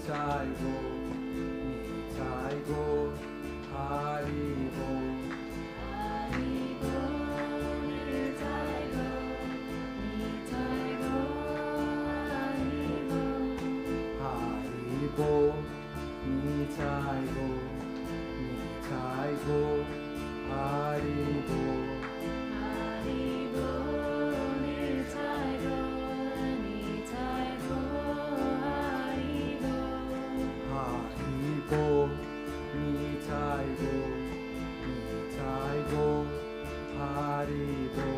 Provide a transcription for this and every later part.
Nitai Go, Nitai Go, Hari Bo, Hari Bo, Nitai Go, Nitai Go, Hari Bo, Hari Bo, Nitai Go, Nitai Go, Hari Bo, Hari Bo, Nitai Go, Nitai Go, Hari Bo, Hari Bo, Nitai Go, Nitai Go, Hari Bo,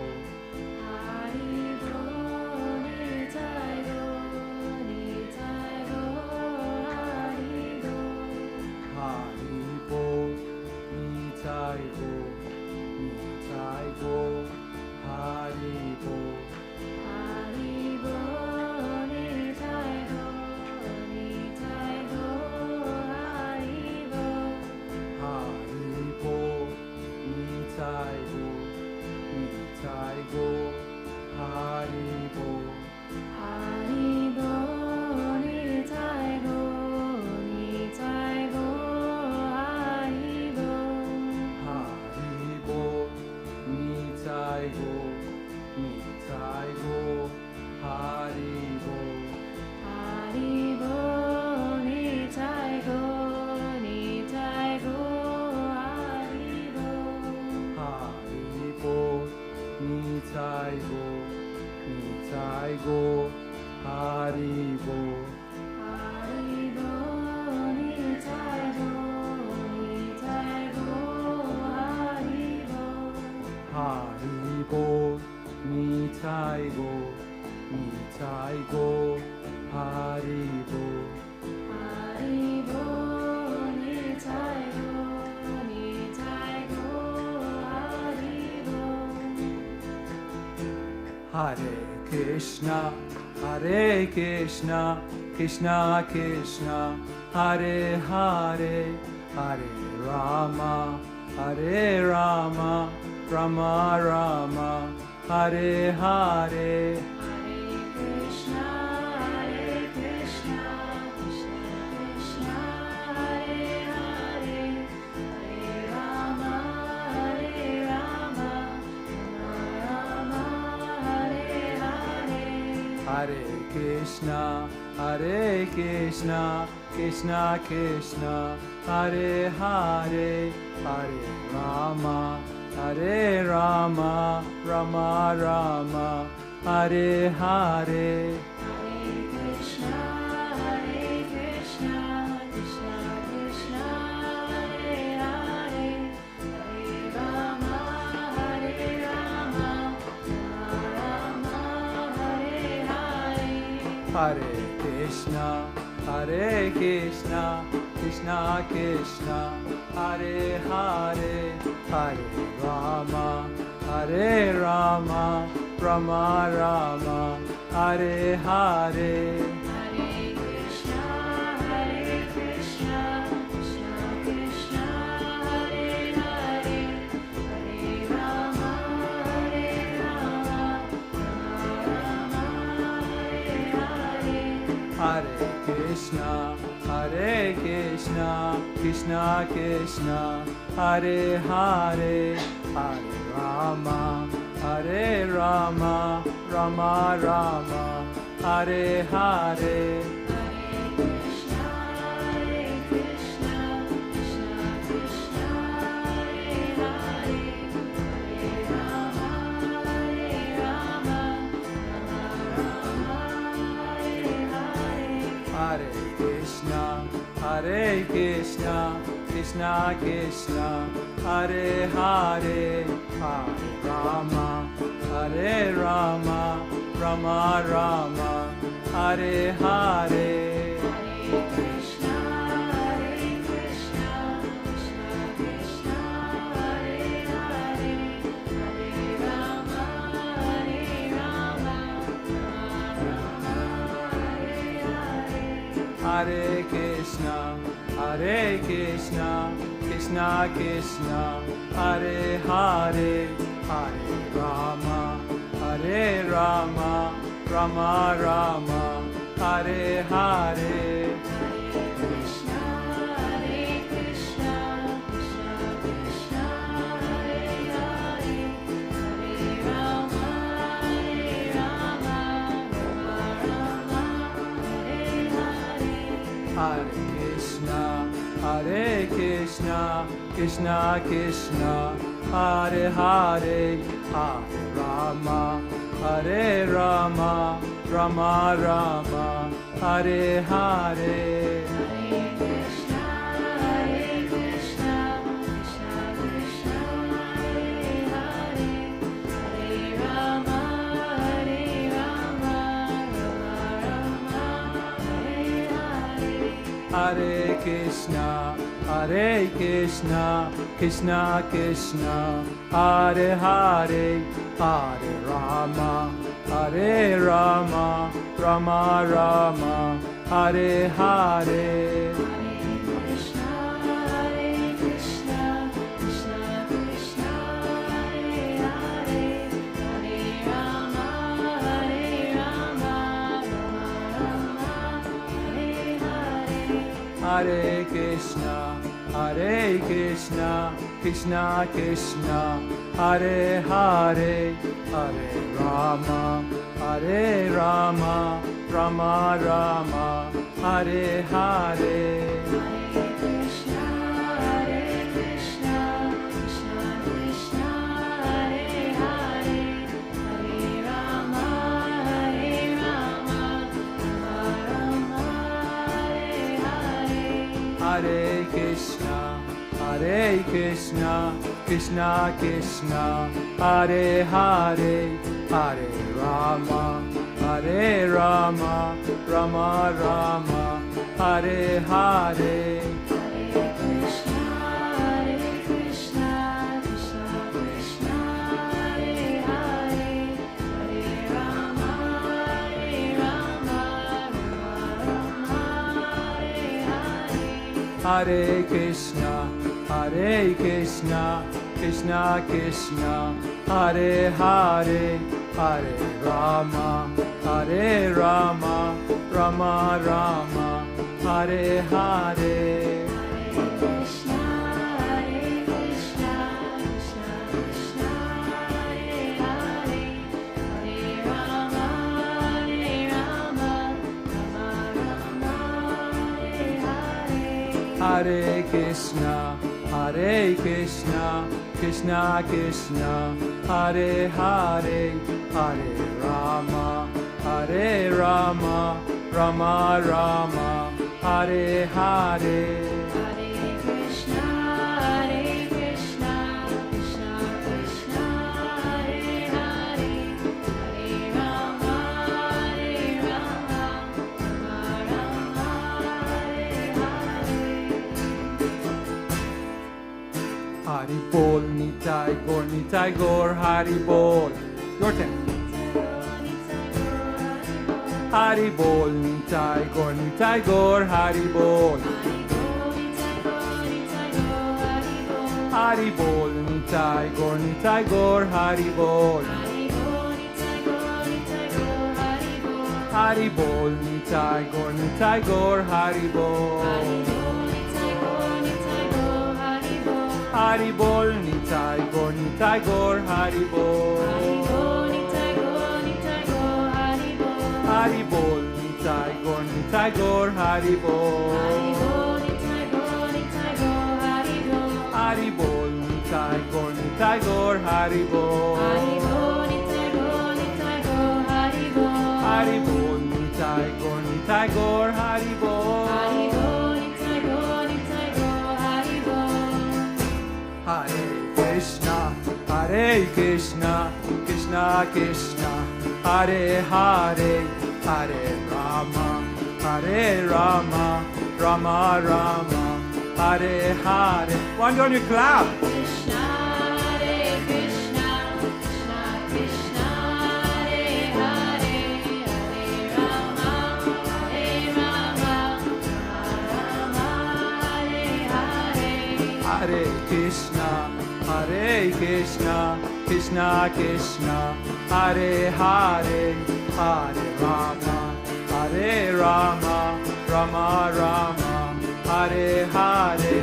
Hari Bo, Nitai Go, Nitai Go, Hari Bo, Hari Bo, Nitai Go, Nitai Go, Hari Bo, Hari Bo, Nitai Go, Nitai Go, Hari Bo, Hari Bo, Nitai Go, Nitai Go, Hari Bo, Hari Bo, Nitai Go, Nitai Go, Hari Bo, Hari Bo, Nitai Go, Nitai Go, Hari Bo, Hari Bo, Nitai Go, Nitai Go, Hari Bo, Hari Bo, Nitai Go, Nitai Go, Hari Bo, Hari Bo, Nitai Go, Nitai Go, Hari Bo, Hari Bo, Nitai Go, Nitai Go, Hari Bo, Hari Bo, Nitai Go, Nitai Go, Hari Bo. Hare Krishna, Hare Krishna, Krishna Krishna, Hare Hare, Hare Rama, Hare Rama, Rama Rama, Hare Hare, Hare Krishna, Hare Krishna, Krishna Krishna, Hare Hare, Hare Rama, Hare Rama, Rama Rama, Hare Hare. Hare Krishna, Hare Krishna, Krishna Krishna, Hare Hare, Hare Rama, Hare Rama, Rama Rama, Hare Hare, Hare Krishna, Hare Krishna, Krishna Krishna, Hare Hare, Hare Rama, Hare Rama, Rama Rama, Hare Hare. Hare Krishna, Hare Krishna, Krishna Krishna, Hare Hare, Hare Rama, Hare Rama, Rama Rama, Hare Hare, Hare Krishna, Hare Krishna, Krishna Krishna, Hare Hare, Hare Rama, Hare Rama, Rama Rama, Hare Hare. Hare Krishna, Hare Krishna, Krishna Krishna, Hare Hare, Hare Rama, Hare Rama, Rama Rama, Hare Hare, Hare Krishna, Hare Krishna, Krishna Krishna, Hare Hare, Hare Rama, Hare Rama, Rama Rama, Hare Hare. Hare Krishna, Hare Krishna, Krishna Krishna, Hare Hare, Hare Rama, Hare Rama, Rama Rama, Hare Hare, Hare Krishna, Hare Krishna, Krishna Krishna, Hare Hare, Hare Rama, Hare Rama, Rama Rama, Hare Hare. Hare Krishna, Hare Krishna, Krishna Krishna, Hare Hare, Hare Rama, Hare Rama, Rama Rama, Hare Hare, Hare Hare Krishna, Hare Krishna, Krishna Krishna, Hare Hare, Hare Rama, Hare Rama, Rama Rama, Hare Hare. Hare Krishna, Hare Krishna, Krishna Krishna, Hare Hare, Hare Rama, Hare Rama, Rama Rama, Hare Hare. Hare Krishna, Hare Krishna, Krishna Krishna, Hare Hare, Hare Rama, Hare Rama, Rama Rama, Hare Hare. Hare Krishna, Hare Krishna, Krishna Krishna, Hare Hare, Hare Rama, Hare Rama, Rama Rama, Hare Hare. Hare Krishna, Hare Krishna, Krishna Krishna, Hare Hare, Hare Rama, Hare Rama, Rama Rama, Hare Hare. Hare Krishna, Hare Krishna, Krishna Krishna, Hare Hare, Hare Rama, Hare Rama, Rama Rama, Hare Hare. Hare Krishna, Hare Krishna, Krishna Krishna, Hare Hare, Hare Rama, Hare Rama, Rama Rama, Hare Hare. Hare Krishna, Hare Krishna, Krishna Krishna, Hare Hare, Hare Rama, Hare Rama, Rama Rama, Hare Hare. Hare Krishna, Hare Krishna, Krishna Krishna, Hare Hare, Hare Rama, Hare Rama, Rama Rama, Hare Hare. Hare Krishna, Hare Krishna, Krishna Krishna, Hare Hare, Hare Rama, Hare Rama, Rama Rama, Hare Hare. Hare Krishna, Hare Krishna, Krishna Krishna, Hare Hare, Hare Rama, Hare Rama, Rama Rama, Hare Hare. Hare Krishna, Hare Krishna, Krishna Krishna, Hare Hare, Hare Rama, Hare Rama, Rama Rama, Hare Hare. Hari Bol, Nitai Gaur, Hari Bol. Your turn. Hari Bol, Nitai Gaur, Hari Bol. Hari Bol, Nitai Gaur, Hari Bol. Hari Bol, Nitai Gaur, Hari Bol. Hari Bol, Nitai Gaur, Hari Bol. Hari Bol, Nitai Gaur, Hari Bol. Hari Bol, Nitai Gaur, Hari Bol. Hari Bol, Nitai Gaur, Hari Bol. Hare Krishna, Hare Krishna, Krishna Krishna, Hare Hare, Hare Rama, Hare Rama, Rama Rama, Hare Hare. One on your clap. Krishna, Hare Krishna, Krishna Krishna, Hare Hare, Hare Rama, Hare Rama, Rama Rama, Hare Hare. Hare Krishna, Hare Krishna, Krishna Krishna, Hare Hare, Hare Rama, Hare Rama, Rama Rama, Hare Hare.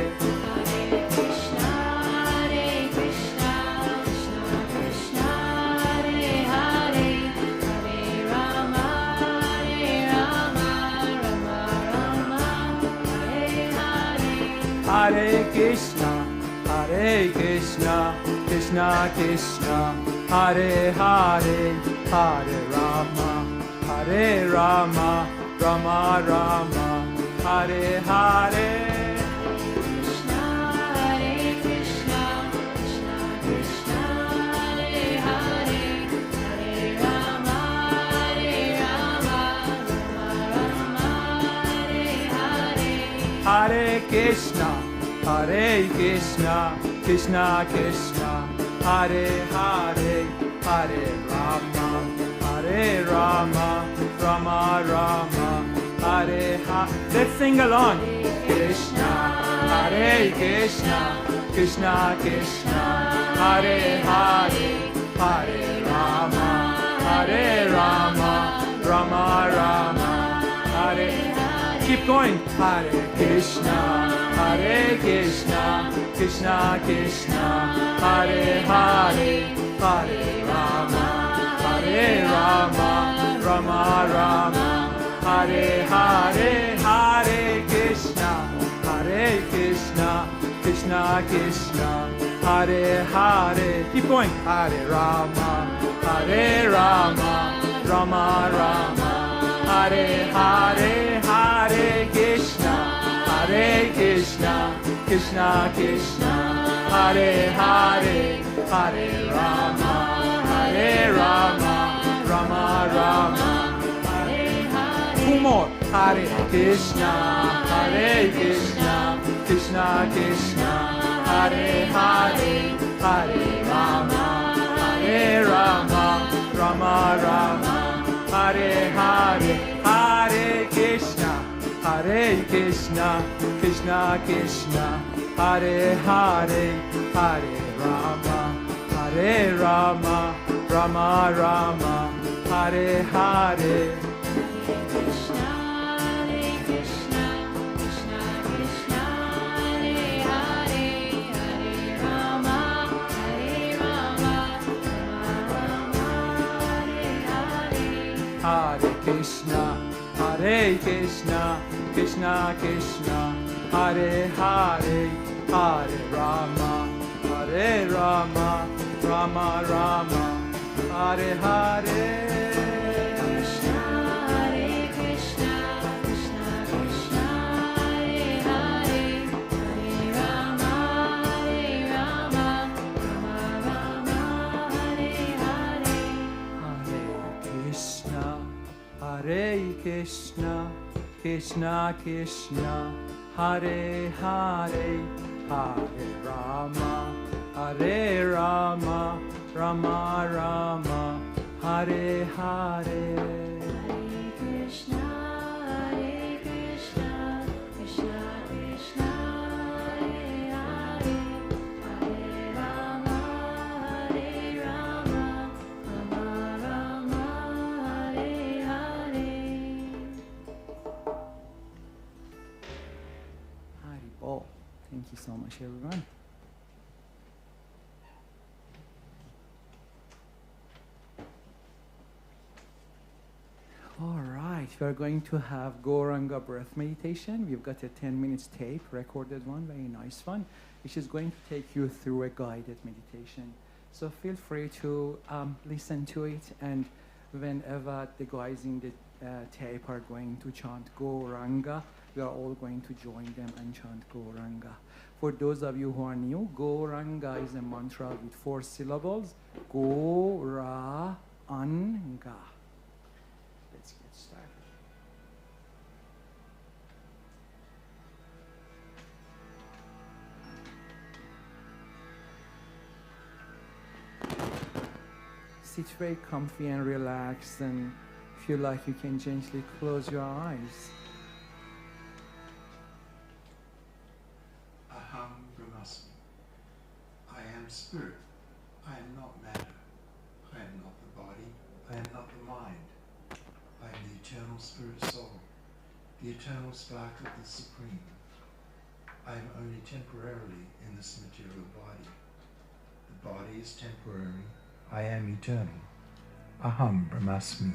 Hare Krishna, Hare Krishna, Krishna Krishna, Hare Hare, Hare Rama, Hare Rama, Rama Rama, Hare Krishna, Hare Krishna, Krishna Krishna, Hare Hare, Hare Rama, Hare Rama, Rama Rama, Hare Hare. Krishna, Hare Krishna, Krishna Krishna, Hare Hare, Hare Rama, Hare Rama, Rama Rama, Hare Hare. Hare Krishna, Hare Krishna, Krishna Krishna, Hare Hare, Hare Rama, Hare Rama, Rama Rama, Hare Hare. Let's sing along. Krishna, Hare Krishna, Krishna Krishna, Hare Hare, Hare Rama, Hare Rama, Rama Rama, Hare Hare. Keep going. Hare Krishna, Hare Krishna, Krishna Krishna, Hare Hare, Hare Rama, Hare Rama, Rama Rama, Hare Hare. Hare Krishna, Hare Krishna, Krishna Krishna, Hare Hare. Keep going. Hare Rama, Hare Rama, Rama Rama, Hare Hare. Hare Krishna, Hare Krishna, Krishna Krishna, Hare Hare, Hare Rama, Hare Rama, Rama Rama, Hare Hare. Two more. Hare Krishna, Hare Krishna, Krishna Krishna, Hare Hare, Hare Rama, Hare Rama, Rama Rama, Hare Hare. Hare Krishna, Hare Krishna, Krishna Krishna, Hare Hare, Hare Rama, Hare Rama, Rama Rama, Hare Hare. Krishna, Hare Krishna, Krishna Krishna, Hare Hare, Hare Rama, Hare Rama, Rama Rama, Hare Hare. Hare Krishna, Hare Krishna, Krishna Krishna, Hare Hare, Hare Rama, Hare Rama, Rama Rama, Hare Hare. Krishna, Hare Krishna, Krishna Krishna, Hare Hare, Hare Rama, Hare Rama, Rama Rama, Hare Hare. Hare Krishna, Hare Krishna, Krishna Krishna, Hare Hare, Hare Rama, Hare Rama, Rama Rama, Hare Hare. Hare Krishna, Hare Krishna, Krishna Krishna, Hare Hare, Hare Rama, Hare Rama, Rama Rama, Hare Hare. Hari Bol. Thank you so much, everyone. All right, we're going to have Gauranga breath meditation. We've got a 10 minutes tape, recorded one, very nice one, which is going to take you through a guided meditation. So feel free to listen to it, and whenever the guys in the tape are going to chant Gauranga, we are all going to join them and chant Gauranga. For those of you who are new, Gauranga is a mantra with 4 syllables. Gauranga. Let's get started. Sit very comfy and relaxed, and feel like you can gently close your eyes. Aham Brahmasmi. I am spirit. I am not matter. I am not the body. I am not the mind. I am the eternal spirit soul, the eternal spark of the Supreme. I am only temporarily in this material body. The body is temporary. I am eternal. Aham Brahmasmi.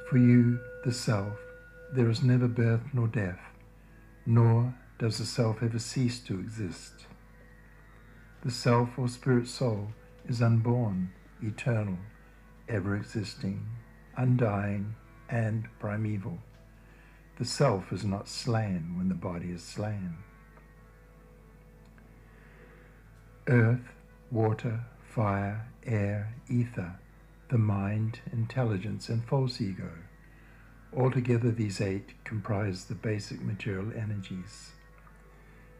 For you, the self, there is never birth nor death, nor does the self ever cease to exist. The self or spirit soul is unborn, eternal, ever existing, undying, and primeval. The self is not slain when the body is slain. Earth, water, fire, air, ether, the mind, intelligence, and false ego. Altogether these 8 comprise the basic material energies.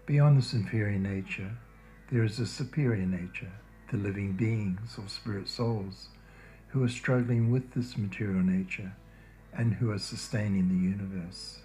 Beyond this inferior nature, there is a superior nature, the living beings or spirit souls, who are struggling with this material nature and who are sustaining the universe.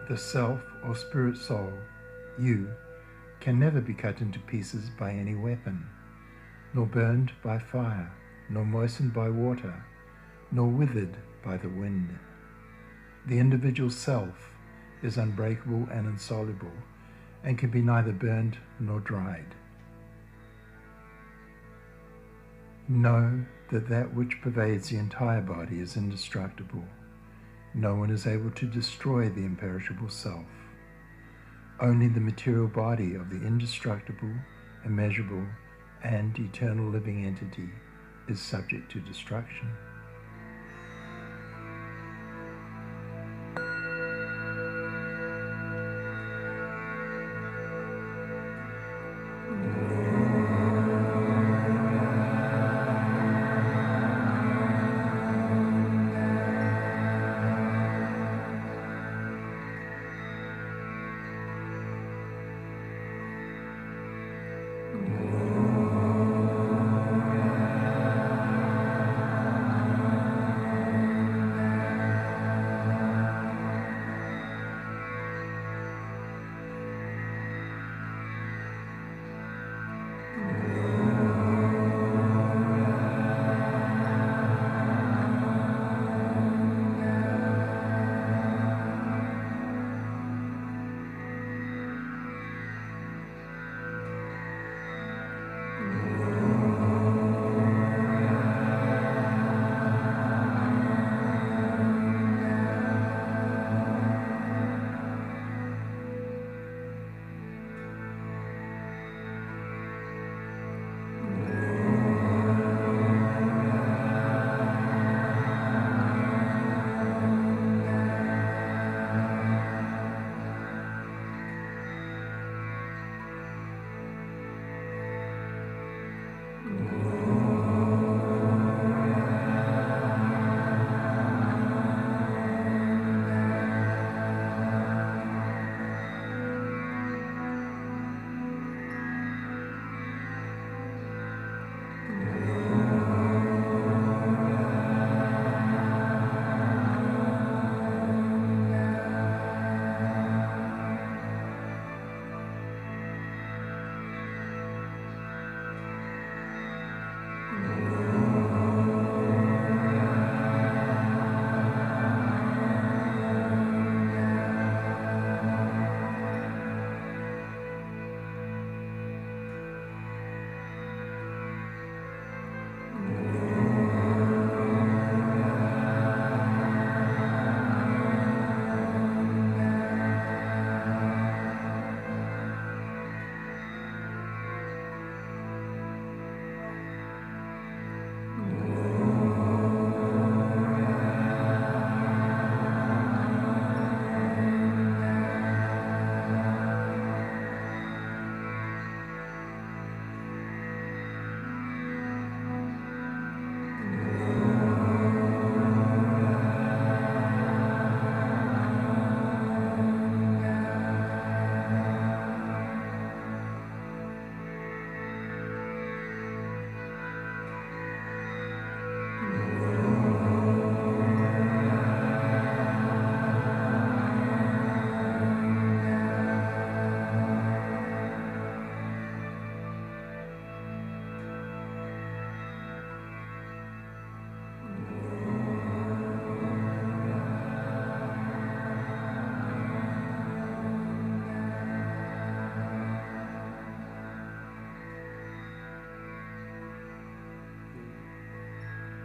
The self or spirit soul, you, can never be cut into pieces by any weapon, nor burned by fire, nor moistened by water, nor withered by the wind. The individual self is unbreakable and insoluble, and can be neither burned nor dried. Know that that which pervades the entire body is indestructible. No one is able to destroy the imperishable self. Only the material body of the indestructible, immeasurable, and eternal living entity is subject to destruction.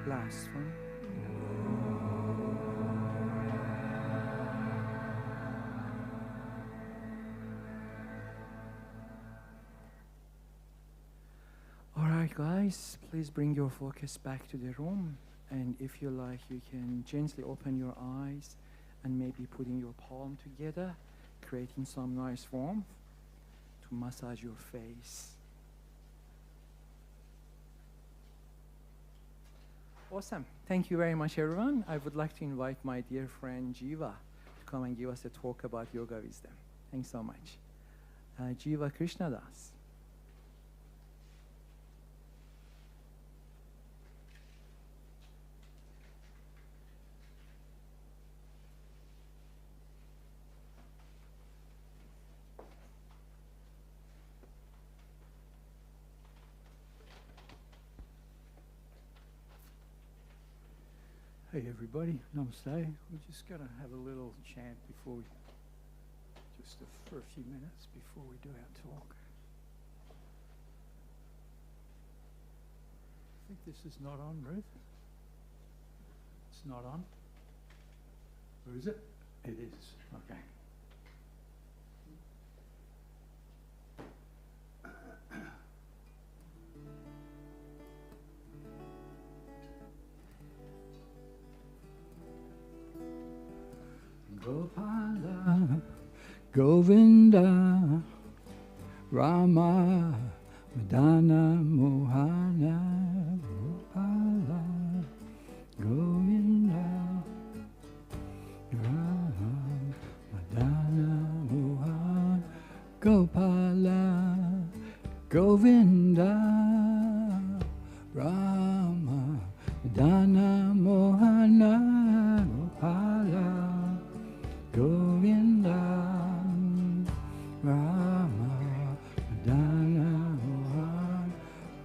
Last one. All right, guys, please bring your focus back to the room. And if you like, you can gently open your eyes and maybe putting your palm together, creating some nice warmth to massage your face. Awesome. Thank you very much, everyone. I would like to invite my dear friend Jiva to come and give us a talk about yoga wisdom. Thanks so much. Jiva Krishna Das. Hey everybody, namaste. We're just going to have a little chant before we, for a few minutes before we do our talk. I think this is not on, Ruth. It's not on. Or is it? It is. Okay. Gopala, Govinda, Rama, Madana, Mohana, Gopala, Govinda, Rama, Madana, Mohana, Gopala, Govinda, Rama, Madana, Mohana, Gopala, Govinda, Rama, Madana, Mohan,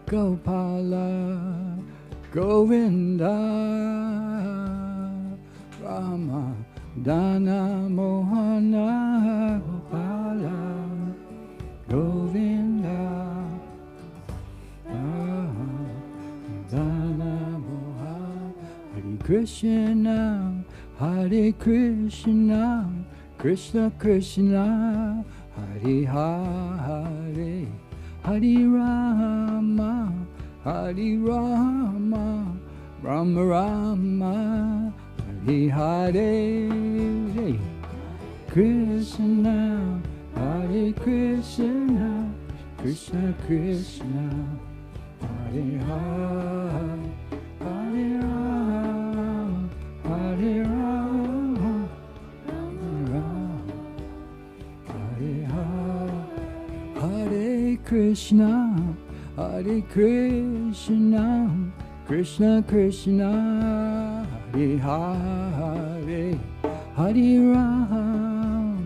Gopala, Govinda, Rama, Madana, Mohana, Gopala, Govinda, Rama, Madana, Mohan, Hare Krishna, Hare Krishna, Krishna Krishna, Hare Hare, Hare Rama, Hare Rama, Rama Rama, Hare Hare, Krishna, Hare Krishna, Krishna Krishna, Hare Hare, Hare Rama, Hare Rama, Hare Hare, Hare Krishna, Hare Krishna, Krishna Krishna, Hare Hare, Hare Rama,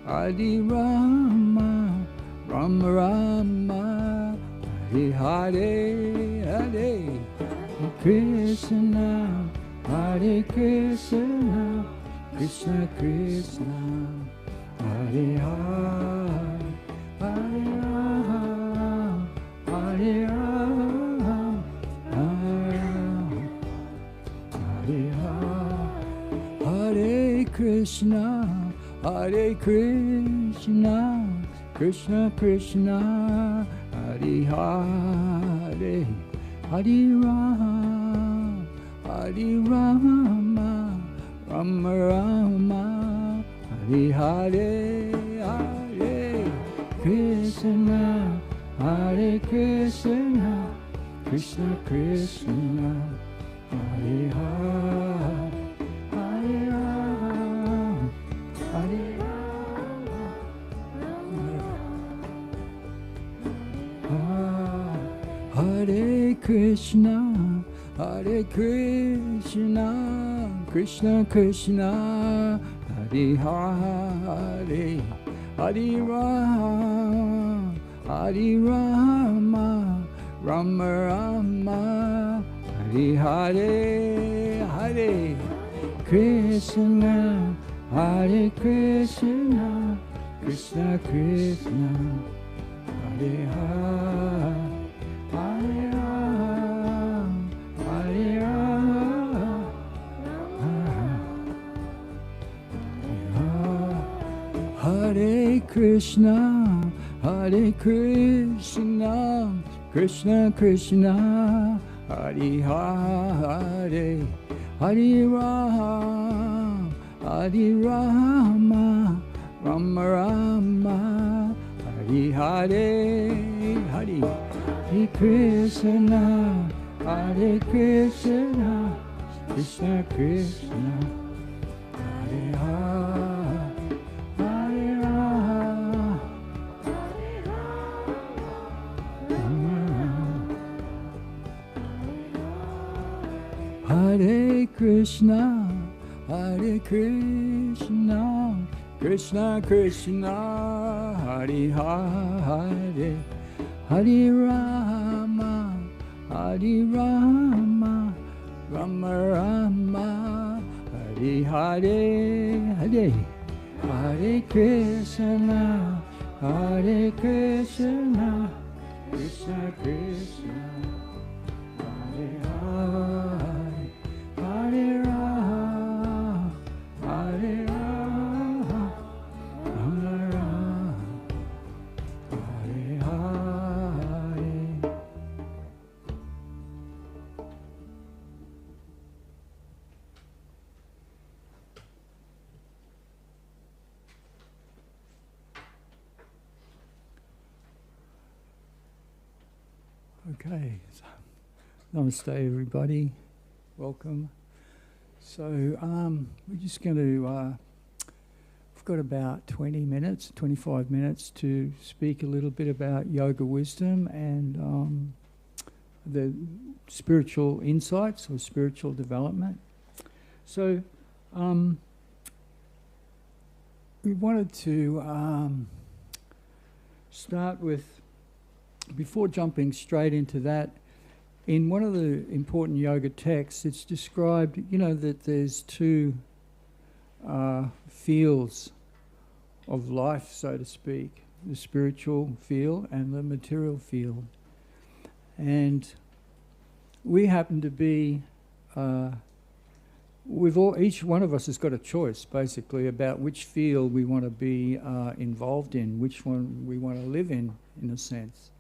Hare Rama, Rama Rama, Hare Hare, Hare Krishna, Hare Krishna, Krishna Krishna, Hare Hare, Hare Rama, Hare Rama, Hare Hare, Hare Krishna, Hare Krishna, Krishna Krishna, Hare Hare, Hare Rama, Hare Rama, Rama Rama, Hare Hare, Hare Krishna, Hare Krishna, Krishna Krishna, Hare Hare, Hare Rama, Hare Rama, Hare Krishna, Hare Krishna, Krishna Krishna, Hare Hare, Hare Rama, Hare Rama, Rama Rama, Hare Hare, Hare Krishna, Hare Krishna, Krishna Krishna, Hare Hare, Hare Rama, Hare Rama, Krishna, Hare Krishna, Krishna Krishna, Hare Hare, Hare Ram, Hare Rama, Rama Rama, Hare Hare, Hare Hare Krishna, Hare Krishna, Krishna Krishna, Hare Hare, Hare Rama, Hare Krishna, Hare Krishna, Krishna Krishna, Hare Hare, Hare Rama, Hare Rama, Rama Rama, Hare Hare, Hare Hare Krishna, Hare Krishna, Krishna Krishna, Hare Hare, Hare Rama, Hare Rama, Rama Rama, Hare Hare. Okay, so namaste everybody, welcome. So we're just going to, we've got about 20 minutes, 25 minutes to speak a little bit about yoga wisdom and the spiritual insights or spiritual development. So we wanted to start with, before jumping straight into that, in one of the important yoga texts, it's described, you know, that there's two fields of life, so to speak, the spiritual field and the material field. And we happen to be, each one of us has got a choice, basically, about which field we want to be involved in, which one we want to live in a sense.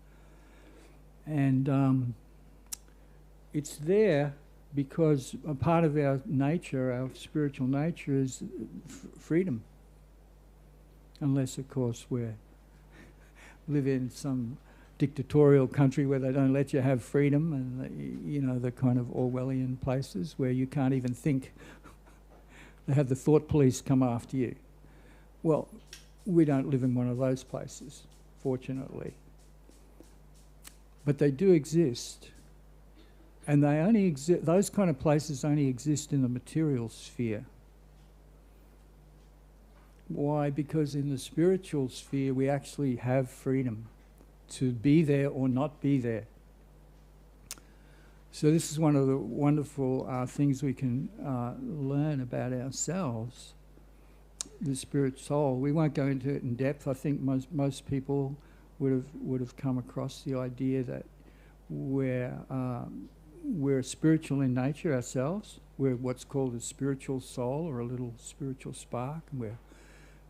And it's there because a part of our nature, our spiritual nature, is freedom. Unless, of course, we live in some dictatorial country where they don't let you have freedom, and you know, the kind of Orwellian places where you can't even think. They have the thought police come after you. Well, we don't live in one of those places, fortunately. But they do exist. And they only exist, those kind of places only exist in the material sphere. Why? Because in the spiritual sphere we actually have freedom to be there or not be there. So this is one of the wonderful things we can learn about ourselves, the spirit soul. We won't go into it in depth. I think most people would have come across the idea that we're spiritual in nature ourselves. We're what's called a spiritual soul, or a little spiritual spark.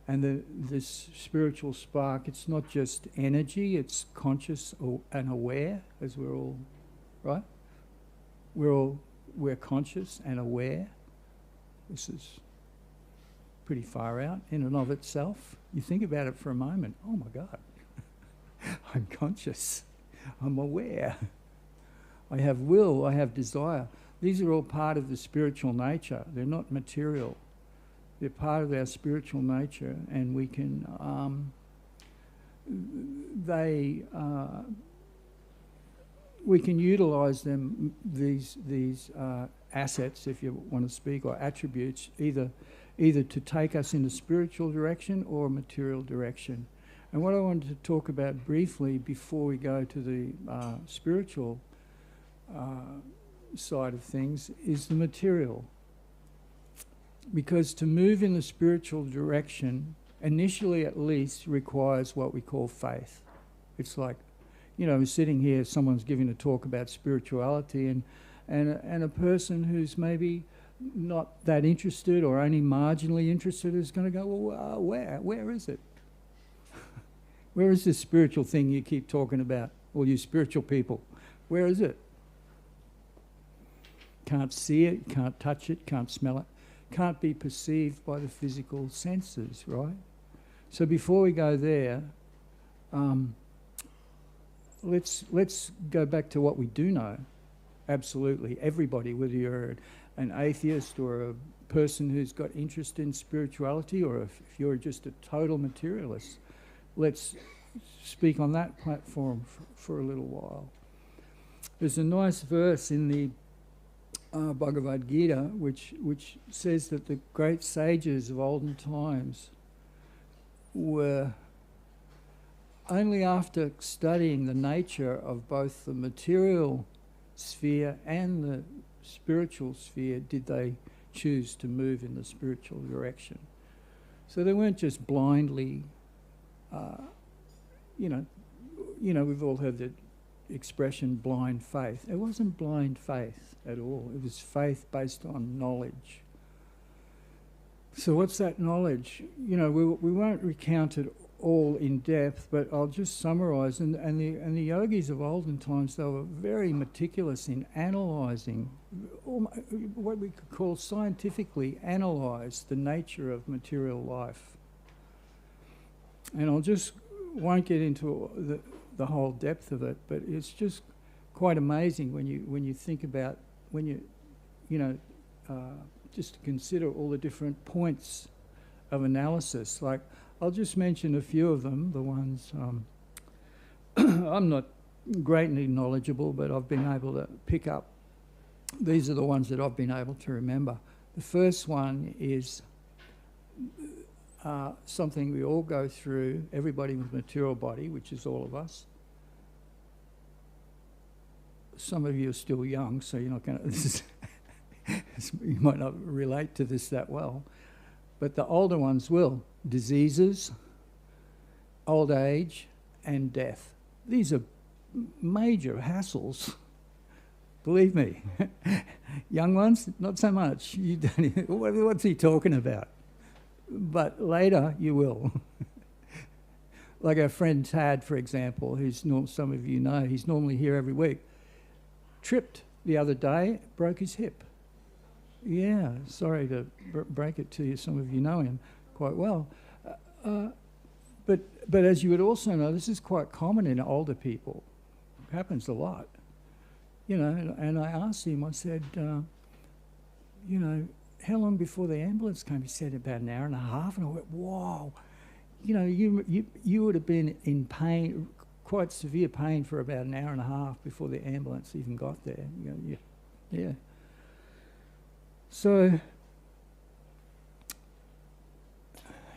And this spiritual spark, it's not just energy, it's conscious and aware, as we're all, right? We're conscious and aware. This is pretty far out in and of itself. You think about it for a moment. Oh my God, I'm conscious, I'm aware. I have will, I have desire. These are all part of the spiritual nature. They're not material. They're part of our spiritual nature, and we can, we can utilize them, these assets, if you want to speak, or attributes, either to take us in a spiritual direction or a material direction. And what I wanted to talk about briefly before we go to the spiritual side of things is the material. Because to move in the spiritual direction, initially at least, requires what we call faith. It's like, you know, sitting here, someone's giving a talk about spirituality, and a person who's maybe not that interested or only marginally interested is going to go, well, where is it? Where is this spiritual thing you keep talking about, all you spiritual people? Where is it? Can't see it, can't touch it, can't smell it, can't be perceived by the physical senses, right? So before we go there, let's go back to what we do know. Absolutely, everybody, whether you're an atheist or a person who's got interest in spirituality, or if you're just a total materialist, let's speak on that platform for a little while. There's a nice verse in the Bhagavad Gita which says that the great sages of olden times were only after studying the nature of both the material sphere and the spiritual sphere did they choose to move in the spiritual direction. So they weren't just blindly, we've all heard the expression blind faith. It wasn't blind faith at all. It was faith based on knowledge. So what's that knowledge? We won't recount it all in depth, but I'll just summarise. And the yogis of olden times, they were very meticulous in analysing, what we could call scientifically analyse the nature of material life. And won't get into the whole depth of it, but it's just quite amazing when you think about, just to consider all the different points of analysis. Like, I'll just mention a few of them, the ones I'm not greatly knowledgeable, but I've been able to pick up. These are the ones that I've been able to remember. The first one is something we all go through, everybody with material body, which is all of us. Some of you are still young, so you're not going to, you might not relate to this that well, but the older ones will. Diseases, old age, and death. These are major hassles. Believe me. Young ones, not so much. You don't, what's he talking about? But later you will. Like our friend Tad, for example, who's some of you know, he's normally here every week, tripped the other day, broke his hip. Yeah, sorry to break it to you, some of you know him quite well. But as you would also know, this is quite common in older people. It happens a lot. And I asked him, I said, how long before the ambulance came? He said about an hour and a half. And I went, wow, you would have been in pain, quite severe pain, for about an hour and a half before the ambulance even got there. Yeah. So, here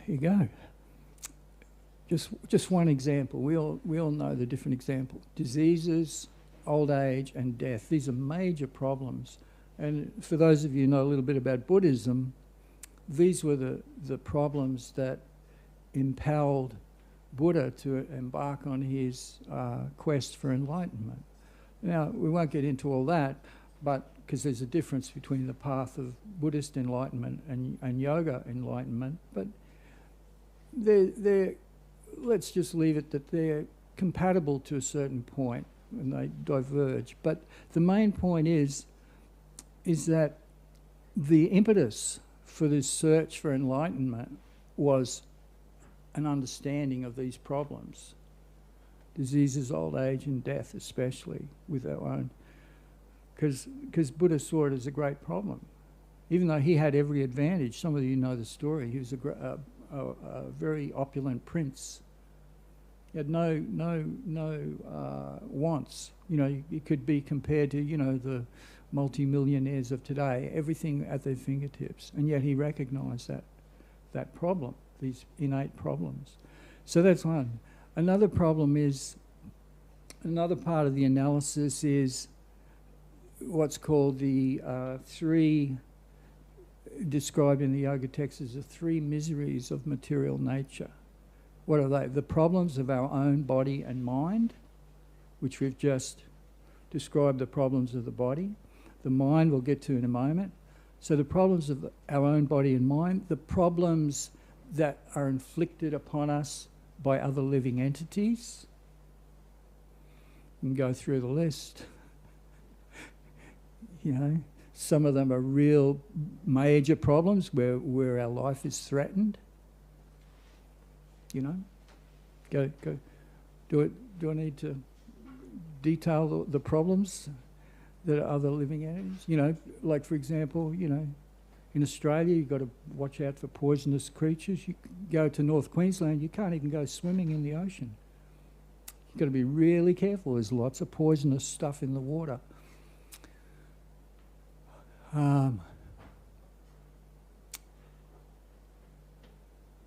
you go. Just one example. We all know the different examples. Diseases, old age, and death. These are major problems. And for those of you who know a little bit about Buddhism, these were the problems that impelled Buddha to embark on his quest for enlightenment. Now, we won't get into all that, but because there's a difference between the path of Buddhist enlightenment and yoga enlightenment, but let's just leave it that they're compatible to a certain point and they diverge. But the main point is that the impetus for this search for enlightenment was an understanding of these problems. Diseases, old age and death, especially with our own. Because Buddha saw it as a great problem. Even though he had every advantage, some of you know the story, he was a very opulent prince. He had no wants. He could be compared to, the multi-millionaires of today, everything at their fingertips. And yet he recognised that problem, these innate problems. So that's one. Another problem is, another part of the analysis is what's called the three, described in the yoga texts as the three miseries of material nature. What are they? The problems of our own body and mind, which we've just described, the problems of the body. The mind we'll get to in a moment. So the problems of our own body and mind, the problems that are inflicted upon us by other living entities. You can go through the list. You know, some of them are real major problems where our life is threatened. You know, go. Do I need to detail the problems that are other living entities? You know, like for example, you know, in Australia you've got to watch out for poisonous creatures. You go to North Queensland, you can't even go swimming in the ocean. You've got to be really careful. There's lots of poisonous stuff in the water.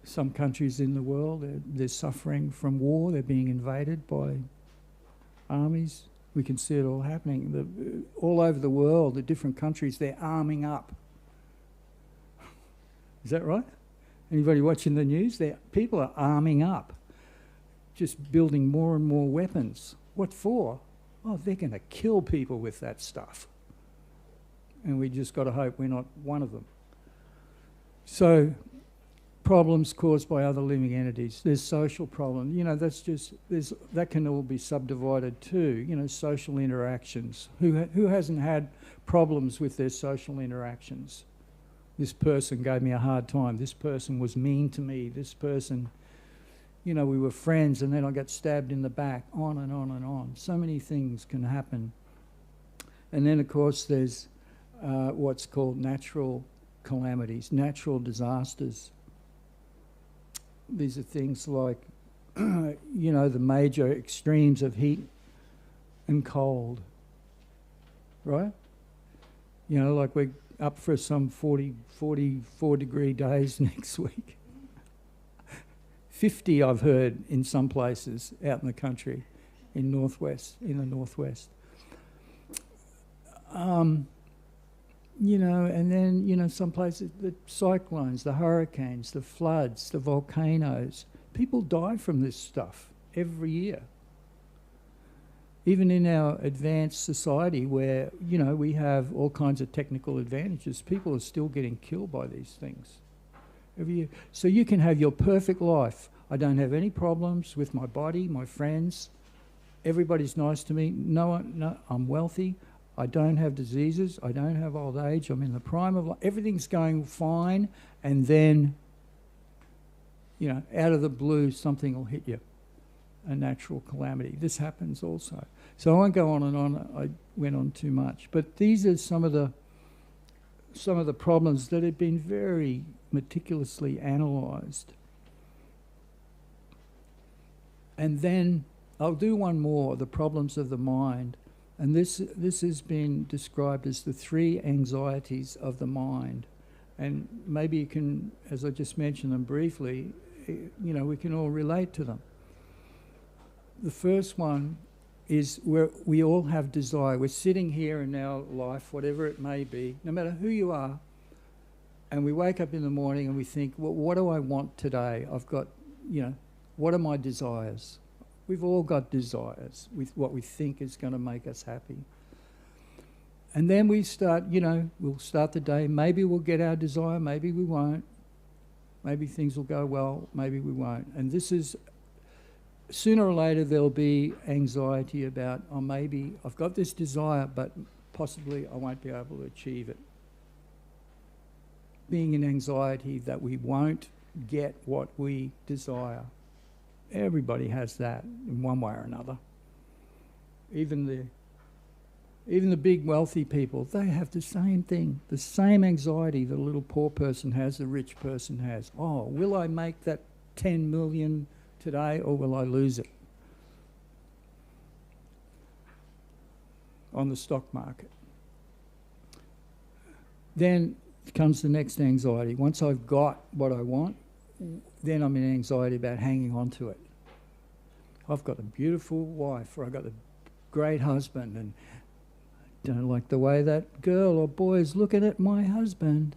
Some countries in the world, they're suffering from war. They're being invaded by armies. We can see it all happening. All over the world, the different countries, they're arming up. Is that right? Anybody watching the news? People are arming up, just building more and more weapons. What for? Oh, they're going to kill people with that stuff. And we just got to hope we're not one of them. So, problems caused by other living entities. There's social problems. You know, that can all be subdivided too. You know, social interactions. Who hasn't had problems with their social interactions? This person gave me a hard time. This person was mean to me. This person, you know, we were friends and then I got stabbed in the back. On and on and on. So many things can happen. And then, of course, there's what's called natural calamities, natural disasters. These are things like, you know, the major extremes of heat and cold, right? You know, like we're up for some 44 degree days next week. 50 I've heard in some places out in the country, in the northwest. You know, and then, you know, some places, the cyclones, the hurricanes, the floods, the volcanoes. People die from this stuff every year. Even in our advanced society where, you know, we have all kinds of technical advantages, people are still getting killed by these things every year. So you can have your perfect life. I don't have any problems with my body, my friends. Everybody's nice to me. No, I'm wealthy. I don't have diseases, I don't have old age, I'm in the prime of life, everything's going fine, and then, you know, out of the blue, something will hit you, a natural calamity. This happens also. So I won't go on and on, I went on too much, but these are some of the problems that have been very meticulously analysed. And then I'll do one more, the problems of the mind. And this has been described as the 3 anxieties of the mind. And maybe you can, as I just mentioned them briefly, you know, we can all relate to them. The first one is where we all have desire. We're sitting here in our life, whatever it may be, no matter who you are, and we wake up in the morning and we think, well, what do I want today? I've got, you know, what are my desires? We've all got desires with what we think is going to make us happy. And then we start, you know, we'll start the day. Maybe we'll get our desire, maybe we won't. Maybe things will go well, maybe we won't. And this is, sooner or later there'll be anxiety about, oh, maybe I've got this desire, but possibly I won't be able to achieve it. Being in anxiety that we won't get what we desire. Everybody has that in one way or another. Even the big wealthy people, they have the same thing, the same anxiety the little poor person has, the rich person has. Oh, will I make that 10 million today or will I lose it on the stock market? Then comes the next anxiety. Once I've got what I want, then I'm in anxiety about hanging on to it. I've got a beautiful wife, or I've got a great husband, and I don't like the way that girl or boy is looking at my husband.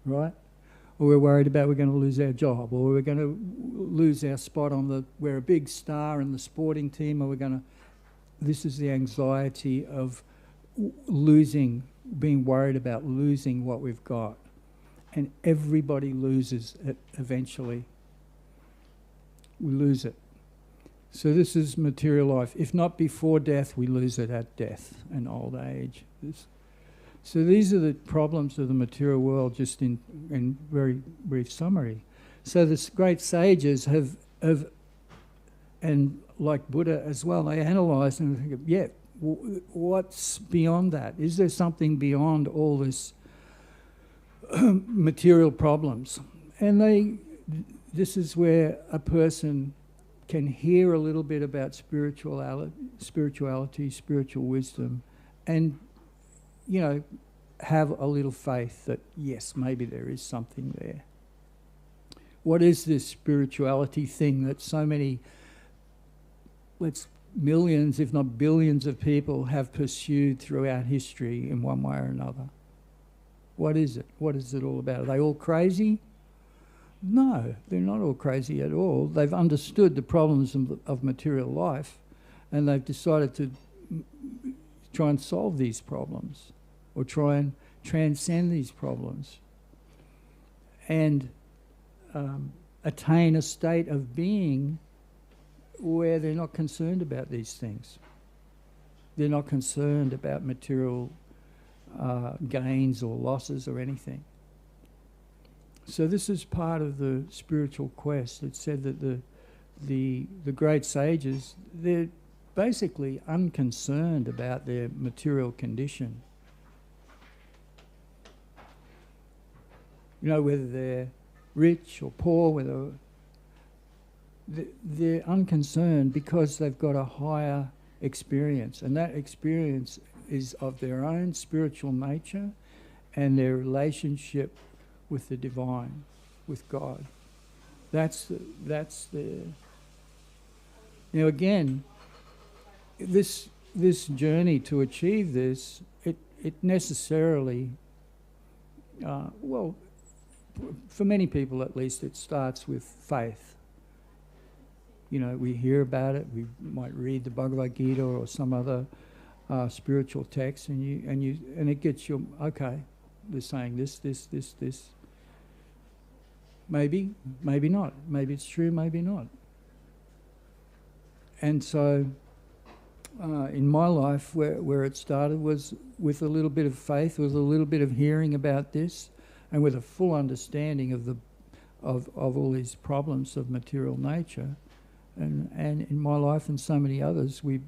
Right? Or we're worried about we're going to lose our job, or we're going to lose our spot we're a big star in the sporting team, or this is the anxiety of losing, being worried about losing what we've got. And everybody loses it eventually. We lose it. So this is material life. If not before death, we lose it at death and old age. So these are the problems of the material world, just in very brief summary. So the great sages have and like Buddha as well, they analyse and think, yeah, what's beyond that? Is there something beyond all this material problems? And this is where a person can hear a little bit about spirituality, spiritual wisdom, and, you know, have a little faith that, yes, maybe there is something there. What is this spirituality thing that so many, millions, if not billions of people have pursued throughout history in one way or another? What is it? What is it all about? Are they all crazy? No, they're not all crazy at all. They've understood the problems of material life, and they've decided to try and solve these problems, or try and transcend these problems, and attain a state of being where they're not concerned about these things. They're not concerned about material gains or losses or anything. So this is part of the spiritual quest. It said that the great sages, they're basically unconcerned about their material condition. You know, whether they're rich or poor, whether they're unconcerned because they've got a higher experience, and that experience is of their own spiritual nature and their relationship with the divine, with God. That's the. Now again, this journey to achieve this, it necessarily, well, for many people at least, it starts with faith. You know, we hear about it. We might read the Bhagavad Gita or some other spiritual text, and it gets you, okay, they're saying this. Maybe not. Maybe it's true, maybe not. And so in my life, where it started was with a little bit of faith, with a little bit of hearing about this, and with a full understanding of all these problems of material nature. And in my life and so many others, we,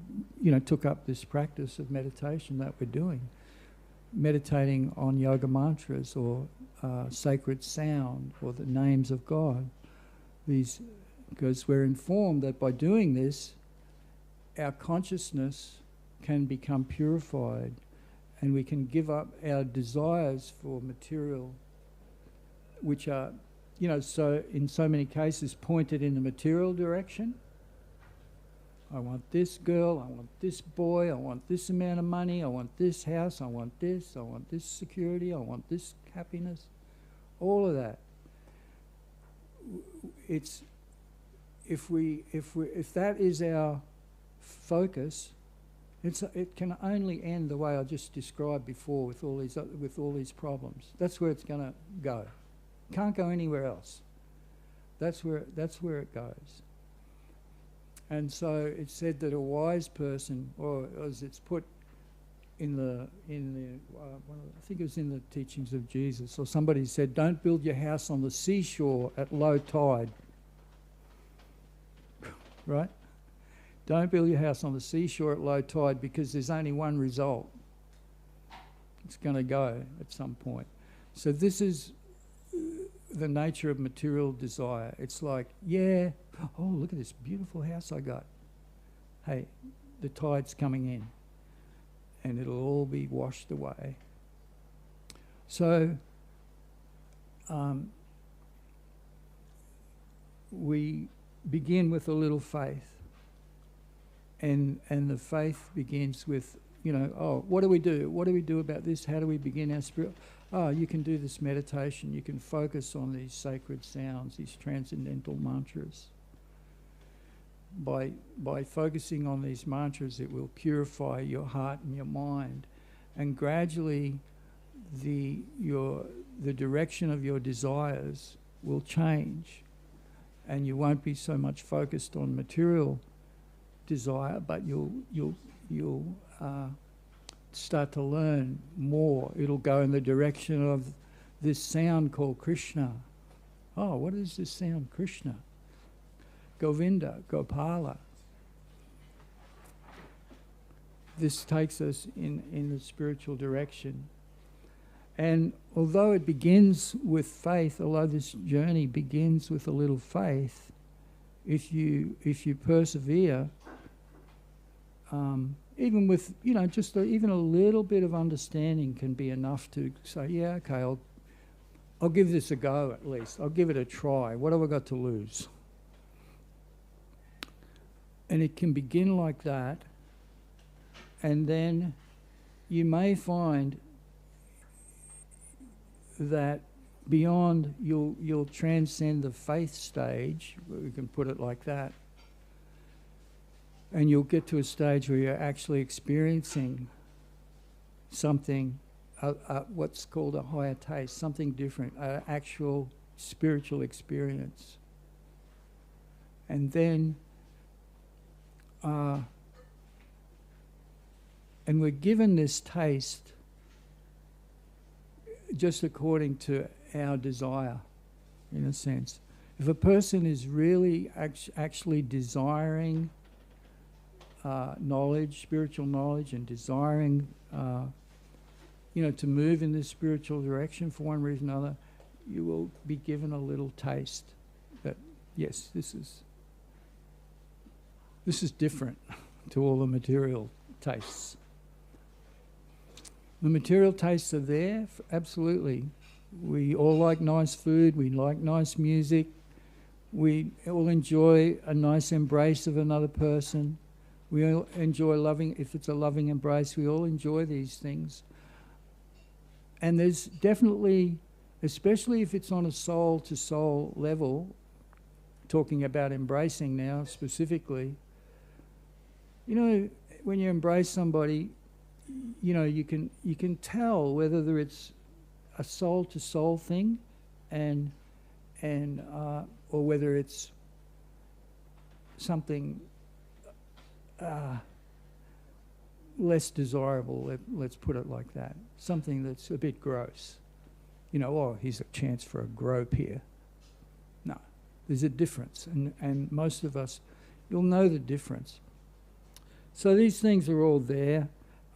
took up this practice of meditation that we're doing, meditating on yoga mantras or sacred sound or the names of God. Because we're informed that by doing this, our consciousness can become purified, and we can give up our desires for material, which are, so in so many cases pointed in the material direction. I want this girl, I want this boy, I want this amount of money, I want this house, I want this security, I want this happiness, all of that. It's if that is our focus, it can only end the way I just described before with all these problems. That's where it's going to go. Can't go anywhere else. That's where it goes. And so it's said that a wise person, or as it's put in the I think it was in the teachings of Jesus, or somebody said, don't build your house on the seashore at low tide. Right? Don't build your house on the seashore at low tide, because there's only one result. It's going to go at some point. So this is the nature of material desire. It's like, yeah, oh, look at this beautiful house I got. Hey, the tide's coming in, and it'll all be washed away. So we begin with a little faith, and the faith begins with, what do we do? What do we do about this? How do we begin our spirit? Oh, you can do this meditation. You can focus on these sacred sounds, these transcendental mantras. By focusing on these mantras, it will purify your heart and your mind, and gradually the direction of your desires will change, and you won't be so much focused on material desire, but you'll start to learn more. It'll go in the direction of this sound called Krishna. Oh, what is this sound? Krishna, Govinda, Gopala. This takes us in the spiritual direction. And although it begins with faith, although this journey begins with a little faith, if you persevere, even with, just even a little bit of understanding can be enough to say, yeah, okay, I'll give this a go at least. I'll give it a try. What have I got to lose? And it can begin like that, and then you may find that beyond, you'll transcend the faith stage, we can put it like that, and you'll get to a stage where you're actually experiencing something, what's called a higher taste, something different, an actual spiritual experience. And then, and we're given this taste just according to our desire, in a sense. If a person is really actually desiring knowledge, spiritual knowledge, and desiring, to move in this spiritual direction for one reason or another, you will be given a little taste that, yes, this is different to all the material tastes. The material tastes are there, absolutely. We all like nice food, we like nice music, we all enjoy a nice embrace of another person. We all enjoy loving, if it's a loving embrace, we all enjoy these things. And there's definitely, especially if it's on a soul-to-soul level, talking about embracing now specifically, when you embrace somebody, you can tell whether it's a soul-to-soul thing, and or whether it's something less desirable. Let's put it like that. Something that's a bit gross. Here's a chance for a grope here. No, there's a difference, and most of us, you'll know the difference. So these things are all there.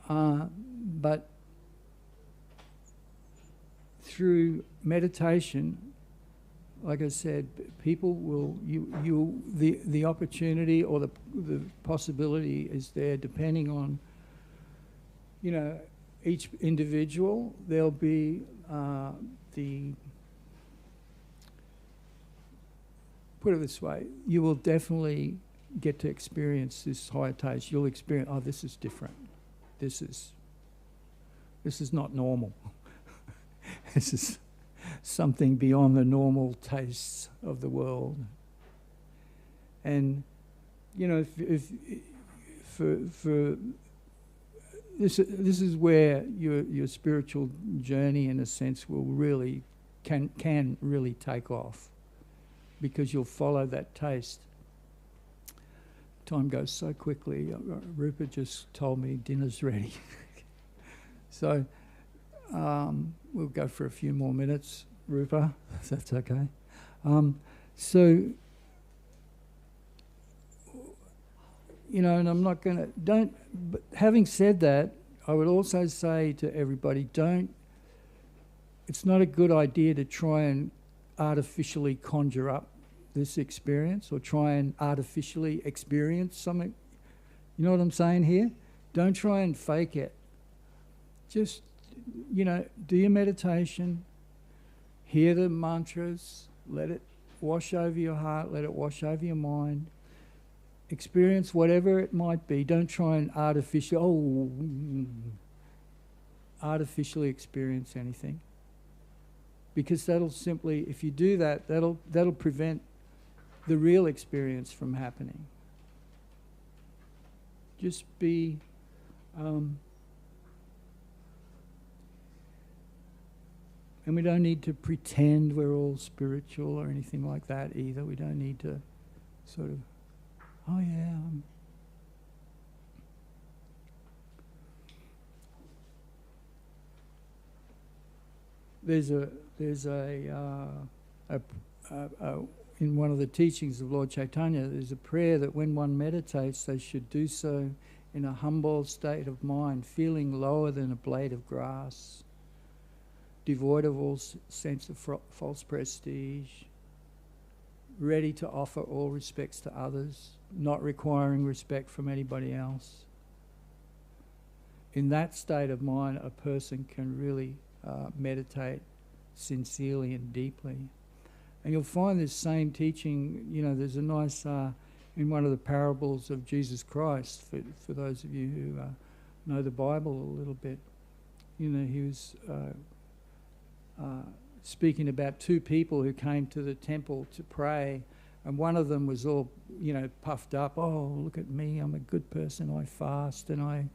But through meditation, like I said, people will the opportunity or the possibility is there, depending on each individual. There'll be put it this way, you will definitely get to experience this higher taste. You'll experience, oh, this is different. This is not normal. This is something beyond the normal tastes of the world. And if for this is where your spiritual journey, in a sense, will really can really take off, because you'll follow that taste. Time goes so quickly. Rupert just told me dinner's ready. So we'll go for a few more minutes, Rupert, if that's okay. And I'm not going to, but having said that, I would also say to everybody, it's not a good idea to try and artificially conjure up this experience, or try and artificially experience something. You know what I'm saying here? Don't try and fake it. Just, do your meditation, hear the mantras, let it wash over your heart, let it wash over your mind. Experience whatever it might be. Don't try and artificially experience anything. Because that'll simply, if you do that, that'll prevent the real experience from happening. Just be And we don't need to pretend we're all spiritual or anything like that either. We don't need to sort of, oh yeah, there's a in one of the teachings of Lord Chaitanya, there's a prayer that when one meditates, they should do so in a humble state of mind, feeling lower than a blade of grass, devoid of all sense of false prestige, ready to offer all respects to others, not requiring respect from anybody else. In that state of mind, a person can really meditate sincerely and deeply. And you'll find this same teaching, you know, there's a nice, in one of the parables of Jesus Christ, for those of you who know the Bible a little bit, you know, he was speaking about two people who came to the temple to pray, and one of them was all, you know, puffed up. Oh, look at me, I'm a good person, I fast and I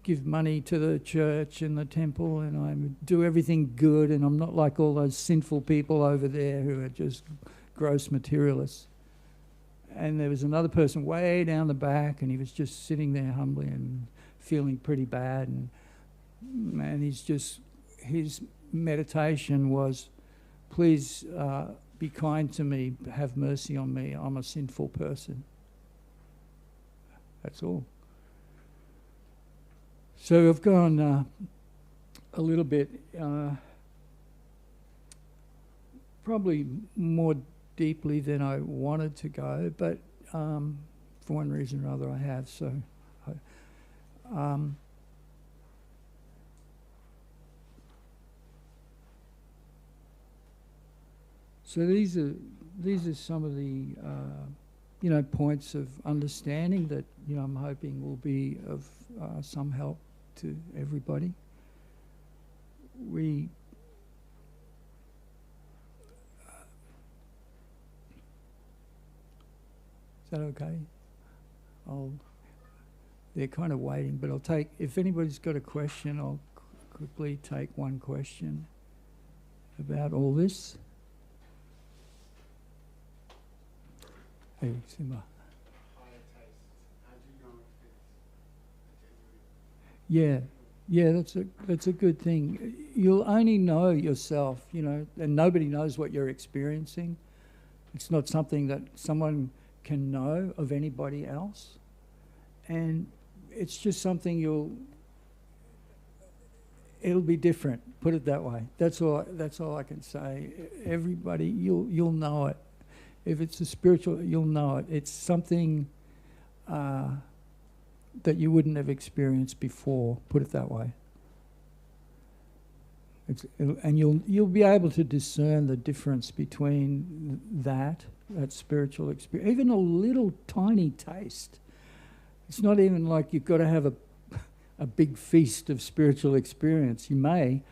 give money to the church and the temple and I do everything good, and I'm not like all those sinful people over there who are just gross materialists. And there was another person way down the back, and he was just sitting there humbly and feeling pretty bad, and his meditation was, please be kind to me, have mercy on me, I'm a sinful person. That's all. So I've gone a little bit, probably more deeply than I wanted to go, but for one reason or other I have. So these are some of the you know, points of understanding that, you know, I'm hoping will be of some help to everybody. Is that okay? They're kind of waiting, but I'll take, if anybody's got a question, I'll quickly take one question about all this. Hey, Simba. Yeah, that's a good thing. You'll only know yourself, you know, and nobody knows what you're experiencing. It's not something that someone can know of anybody else, and it's just something it'll be different. Put it that way. That's all I can say. Everybody, you'll know it. If it's a spiritual, you'll know it. It's something that you wouldn't have experienced before. Put it that way. And you'll be able to discern the difference between that spiritual experience, even a little tiny taste. It's not even like you've got to have a big feast of spiritual experience. You may,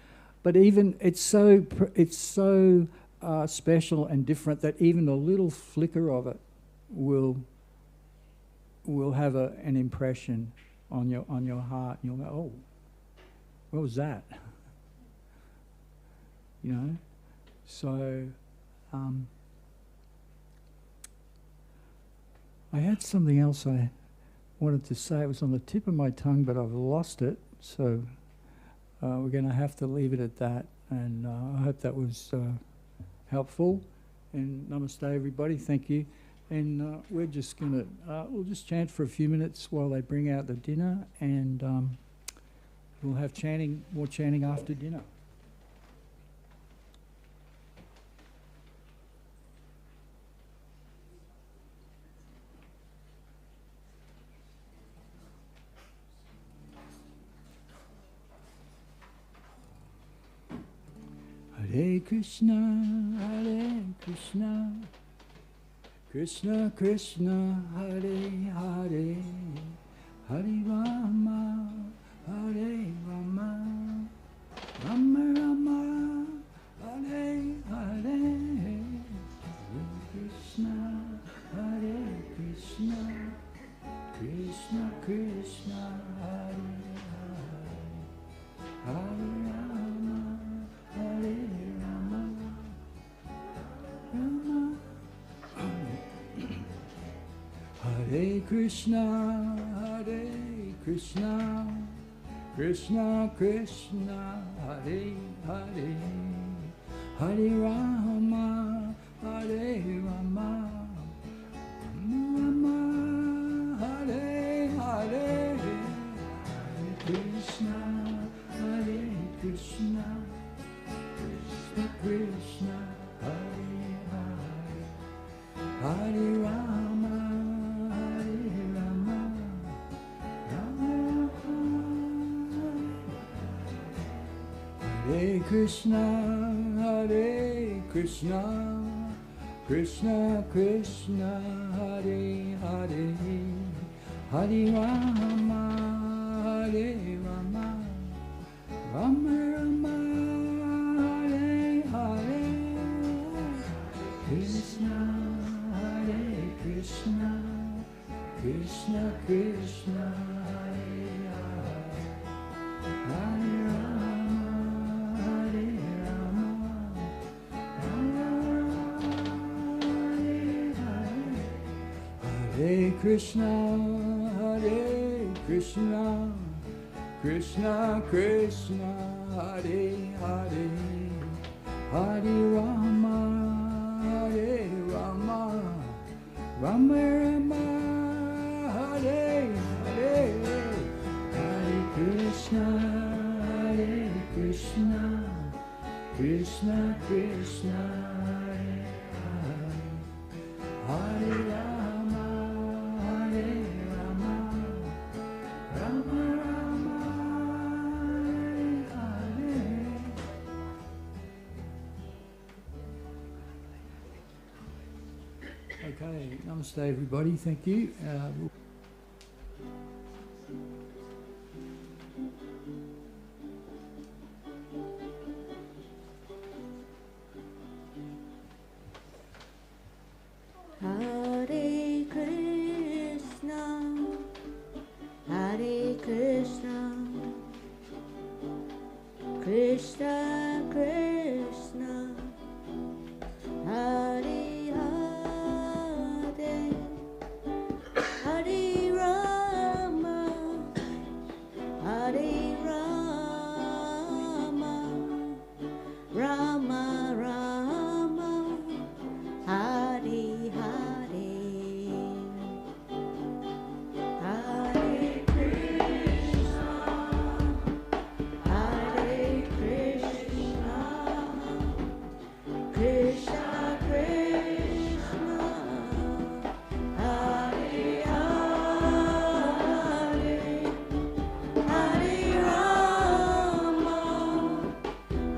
but even it's so special and different that even a little flicker of it will have an impression on your heart. And you'll go, oh, what was that? You know? So I had something else I wanted to say. It was on the tip of my tongue, but I've lost it. So we're going to have to leave it at that. And I hope that was helpful. And namaste, everybody. Thank you. And we're just going to, we'll just chant for a few minutes while they bring out the dinner, and we'll have more chanting after dinner. Hare Krishna, Hare Krishna, Krishna Krishna, Hare Hare, Hare Rama, Hare Rama, Rama Rama, Hare Hare, Hare Krishna, Hare Krishna, Krishna Krishna, Hare Hare, Hare Rama, Hare Krishna, Hare Krishna, Krishna Krishna, Hare Hare, Hare Rama, Hare Rama, Rama Hare Hare, Hare Krishna, Hare Krishna, Krishna Krishna, Hare Hare, Hare Rama, Hare Rama, Rama Hare Krishna, Hare Krishna, Krishna Krishna, Hare Hare, Hare Rama, Hare Rama, Rama Rama, Hare Hare, Krishna, Hare Krishna, Krishna Krishna, Hare Hare, Hare Rama, Hare Rama, Rama Hare Hare, Hare Krishna, Hare Krishna, Krishna Krishna, Hare Hare, Hare Rama, Hare Rama, Rama Rama, Hare Hare, Hare Krishna, Hare Krishna, Krishna Krishna, Hare Hare, Hare Rama, Hare Rama, Rama Rama, Hare Hare. Okay, namaste everybody, thank you. Hare Krishna, Hare Krishna, Krishna Krishna, Hare Hare, Hare Rama, Hare Rama, Rama Rama, Hare Hare, Hare Krishna, Hare Krishna, Krishna Krishna, Hare Hare, Hare Rama,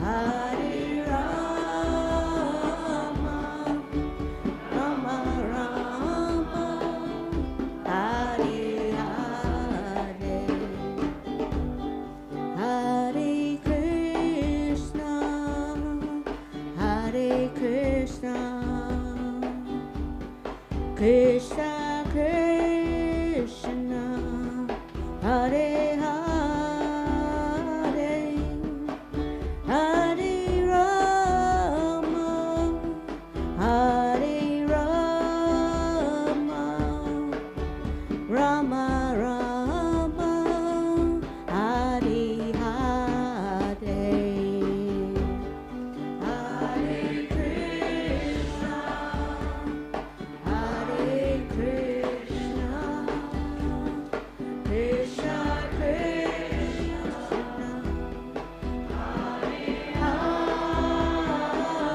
Hare Rama, Rama Rama, Hare Hare, Hare Krishna, Hare Krishna, Krishna Krishna, Hare Hare, Hare Rama, Hare Rama, Rama Rama, Hare Hare, Hare Krishna, Hare Krishna, Krishna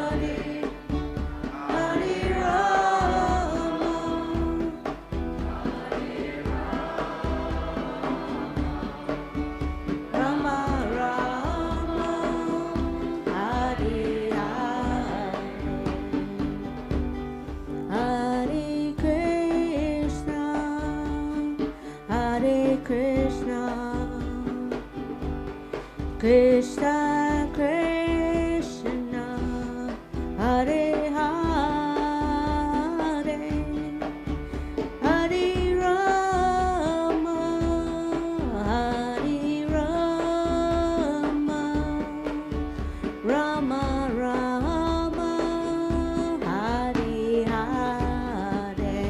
Krishna, Hare Hare, Hare Rama, Rama Rama, Hare Hare, Hare Krishna, Hare Krishna, Krishna Krishna, Hare Hare, Hare Rama, Hare Rama, Rama Rama, Hare Hare,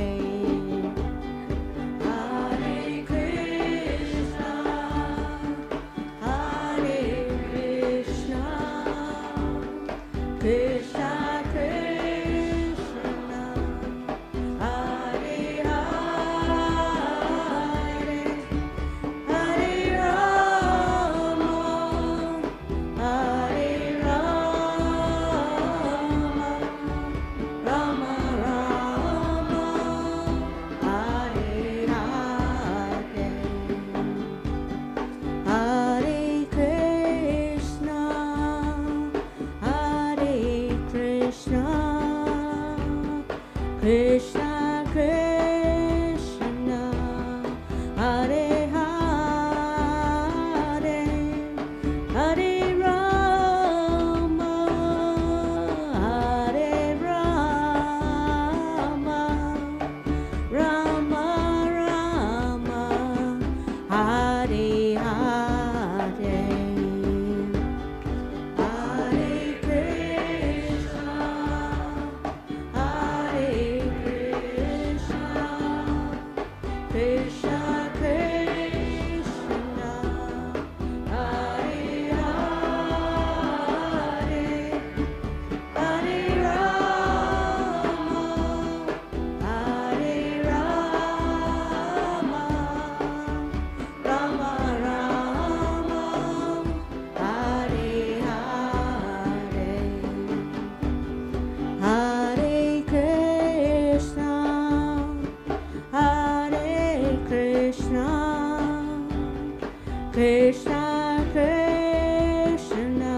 Krishna Krishna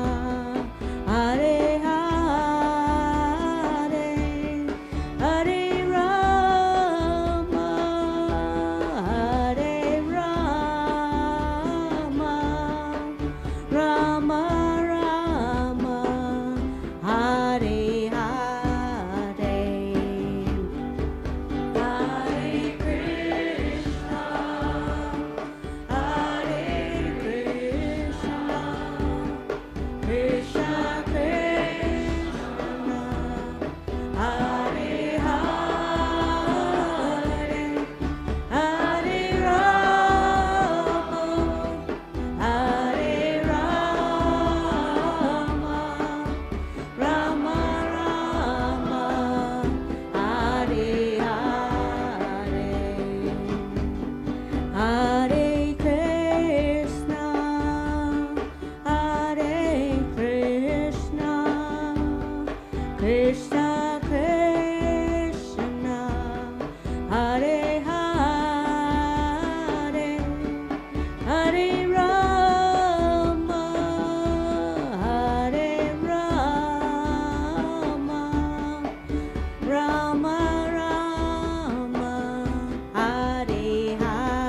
Hare Hare Hare Rama Hare Rama Rama Rama Hare Hare Hare Krishna Hare Krishna Krishna Krishna Hare Hare Hare Rama Hare Rama Rama Rama Hare Hare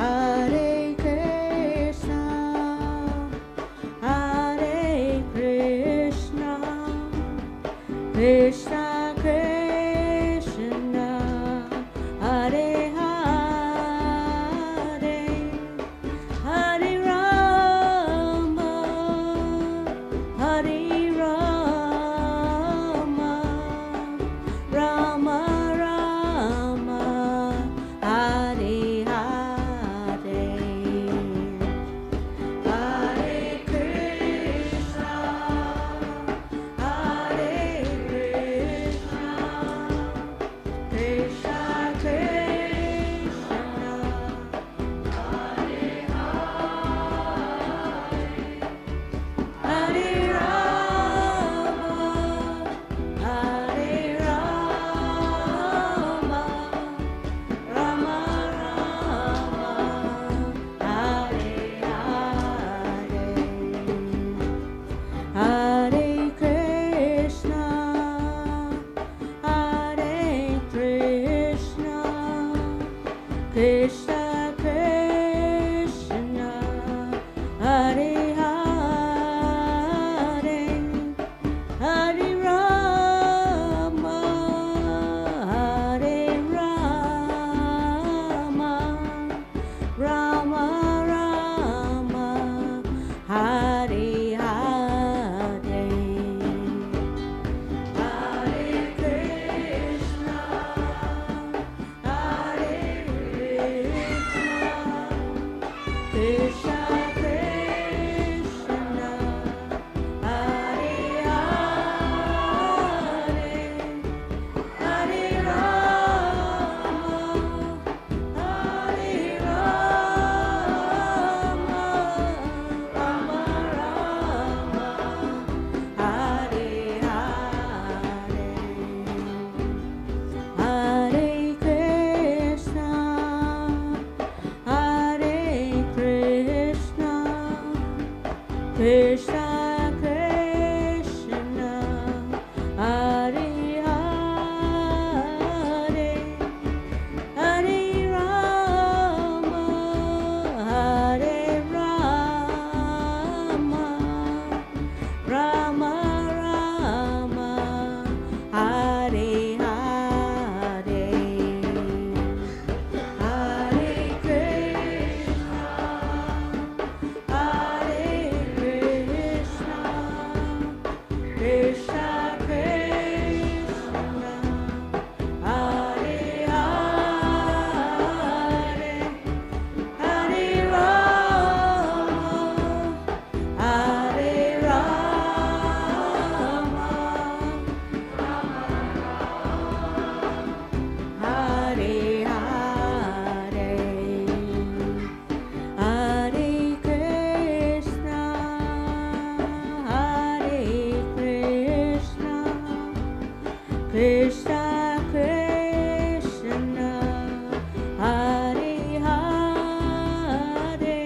Hare Krishna Hare Krishna Krishna Krishna Hare Hare Hare Rama Hare Rama Rama Rama Hare Hare Hare Krishna Hare Krishna Krishna Krishna Hare Hare Hare Rama Hare Hare Krishna Krishna Hare Hare Hare Rama Hare Rama Rama Rama Hare Hare Hare Krishna Hare Krishna Krishna Krishna Hare Hare Hare Rama Hare Rama Hare Hare Hare Krishna Hare Krishna Krishna Krishna Hare Hare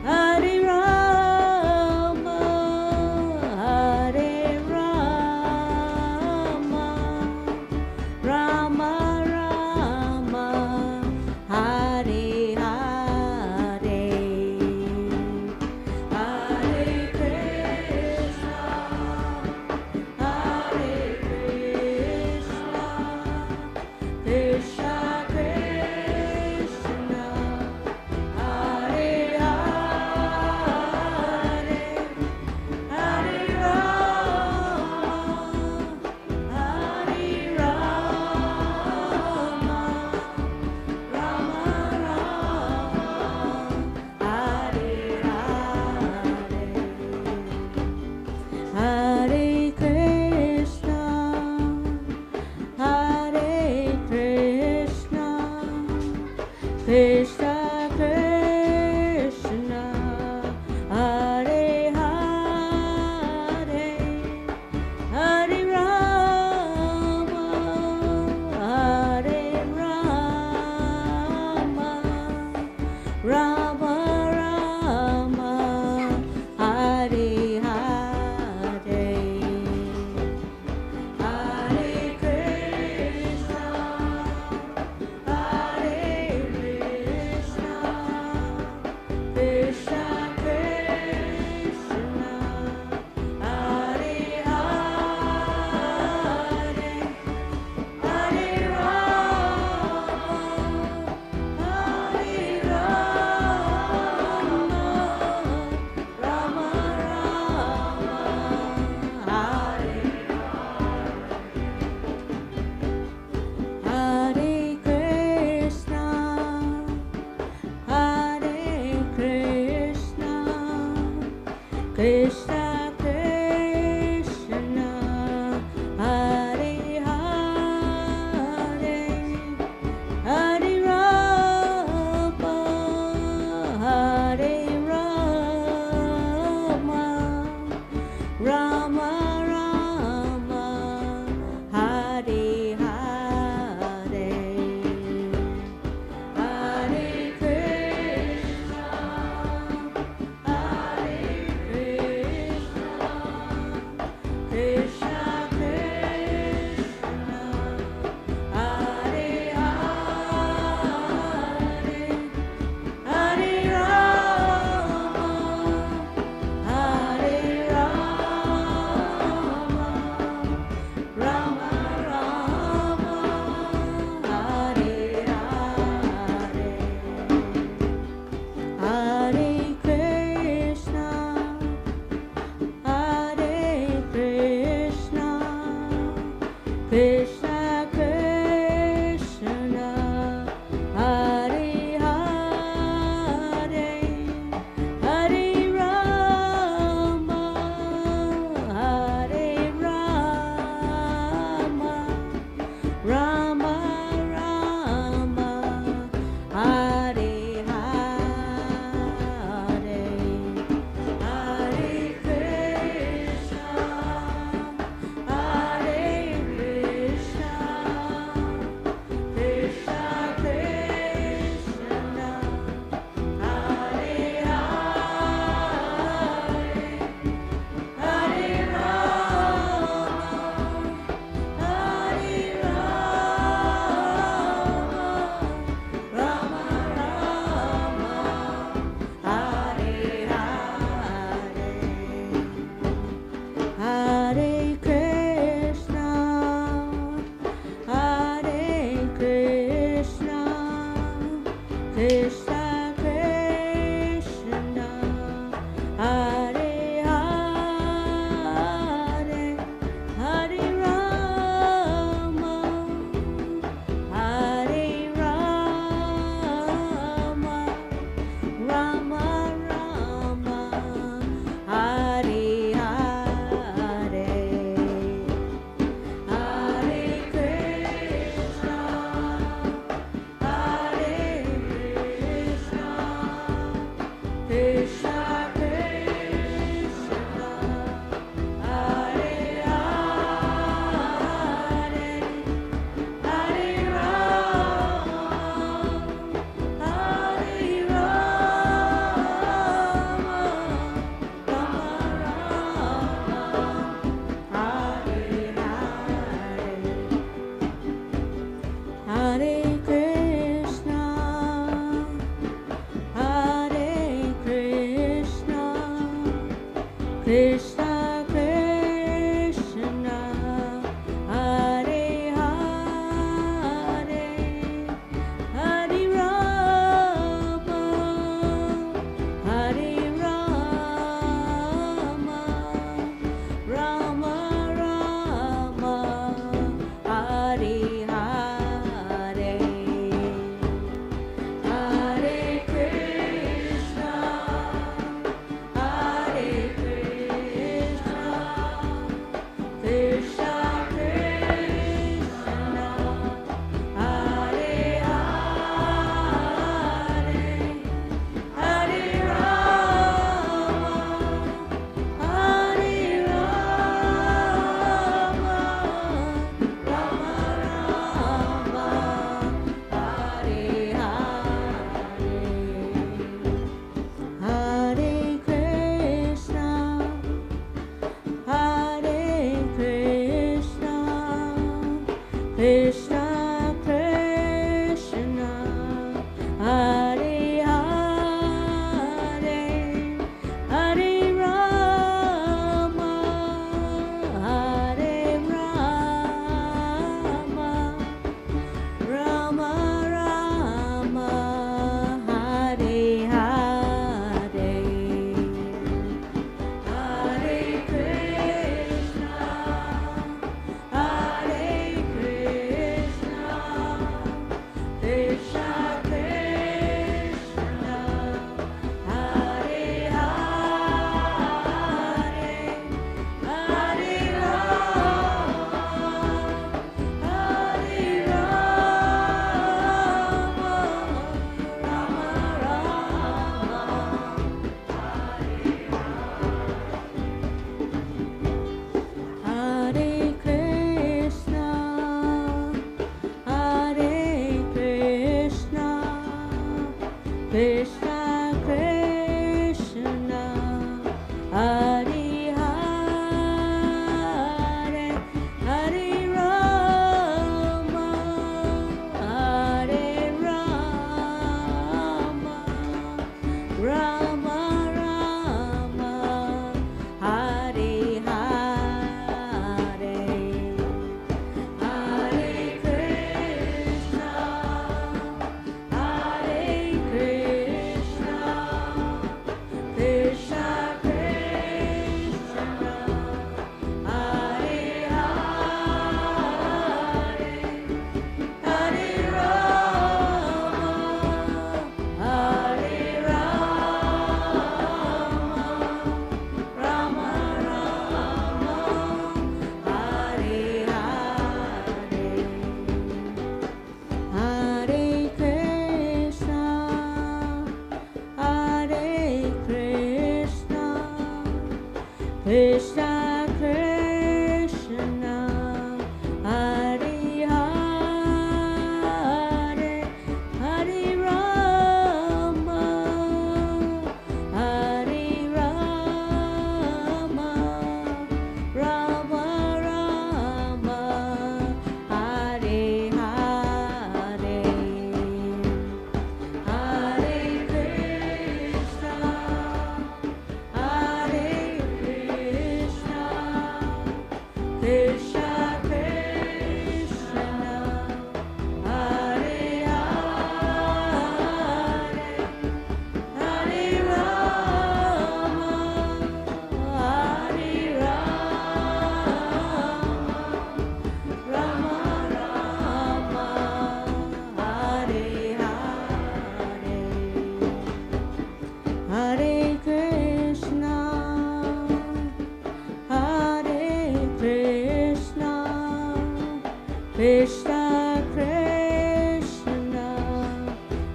Hare Rama Hare Rama Rama Rama Hare Hare Hare Krishna Hare Krishna Krishna Krishna Hare Hare Hare Rama Hare Rama Rama Rama Hare Hare Hare Krishna Hare Krishna Krishna Krishna Hare Hare Hare Rama Hare Rama Rama Rama Hare Hare Hare Krishna Hare Krishna Krishna Krishna, Hare Hare, Hare Rama, Hare Rama, Rama Rama, Hare Hare, Hare Krishna, Hare Krishna, Krishna Krishna, Hare Hare, Hare Rama, Hare Rama, Rama Rama, Hare Hare, Hare Krishna, Hare Krishna, Krishna Krishna, Hare Hare, Hare Rama, Hare Rama, Rama Rama, Hare Hare, Hare Krishna, Hare Krishna, Krishna Krishna, Hare Hare, Hare Rama, Hare Rama, Rama Rama, Hare Hare, Hare Krishna, Hare Krishna, Krishna Krishna, Hare Hare, Hare Rama, Hare Rama, Rama Rama, Hare Hare, Hare Krishna, Hare Krishna, Krishna Krishna, Hare Hare, Hare Rama, Hare Rama, Hare Krishna, Hare Krishna, Krishna Krishna, Hare Hare, Hare Rama, Hare Rama, Rama Rama, Hare Hare, Hare Krishna, Hare Krishna,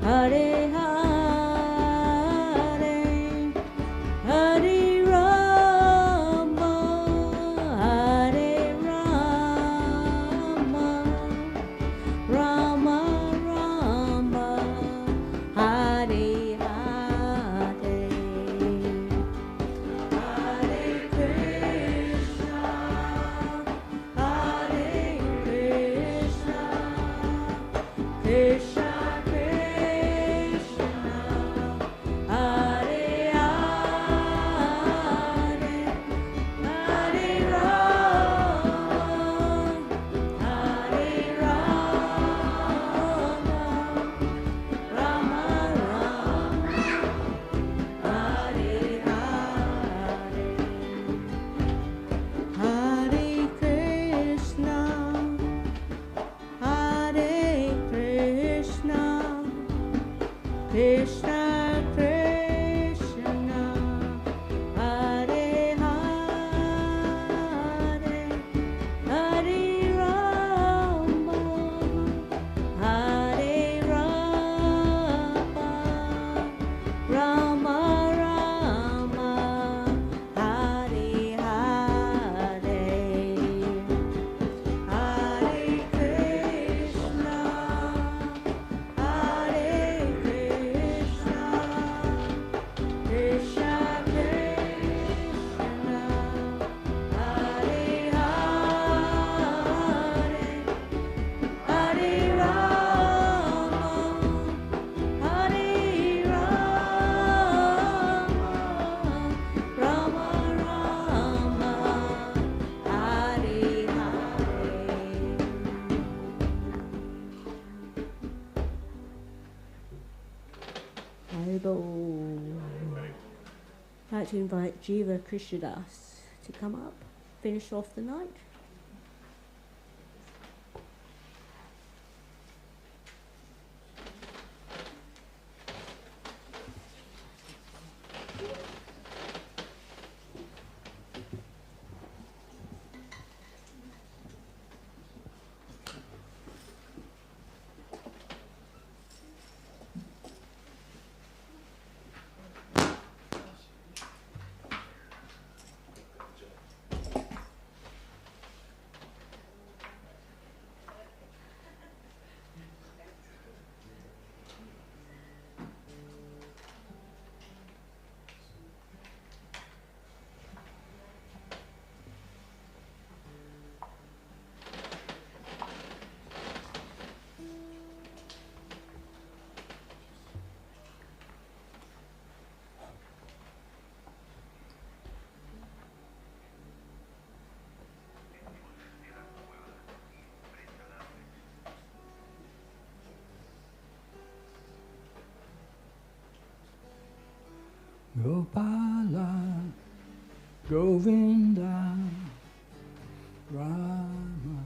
Hare Hare Rama, Hare Rama, Rama Rama, Hare Hare, Hare Krishna, Hare Krishna, Krishna Krishna, Hare Hare, Hare Rama, Hare Rama, Rama Rama, Hare Hare, Hare Krishna, Hare Krishna, Krishna Krishna, Hare Hare, Hare Rama, Hare Rama, Rama Rama, Hare Hare, Hare Krishna, Hare Krishna, Krishna Krishna, Hare Hare, Hare Rama, Hare Rama, Rama Rama, Hare Hare. Haribol. I'd like to invite Jiva Krishnadas to come up, finish off the night. Gopala, Govinda, Rama,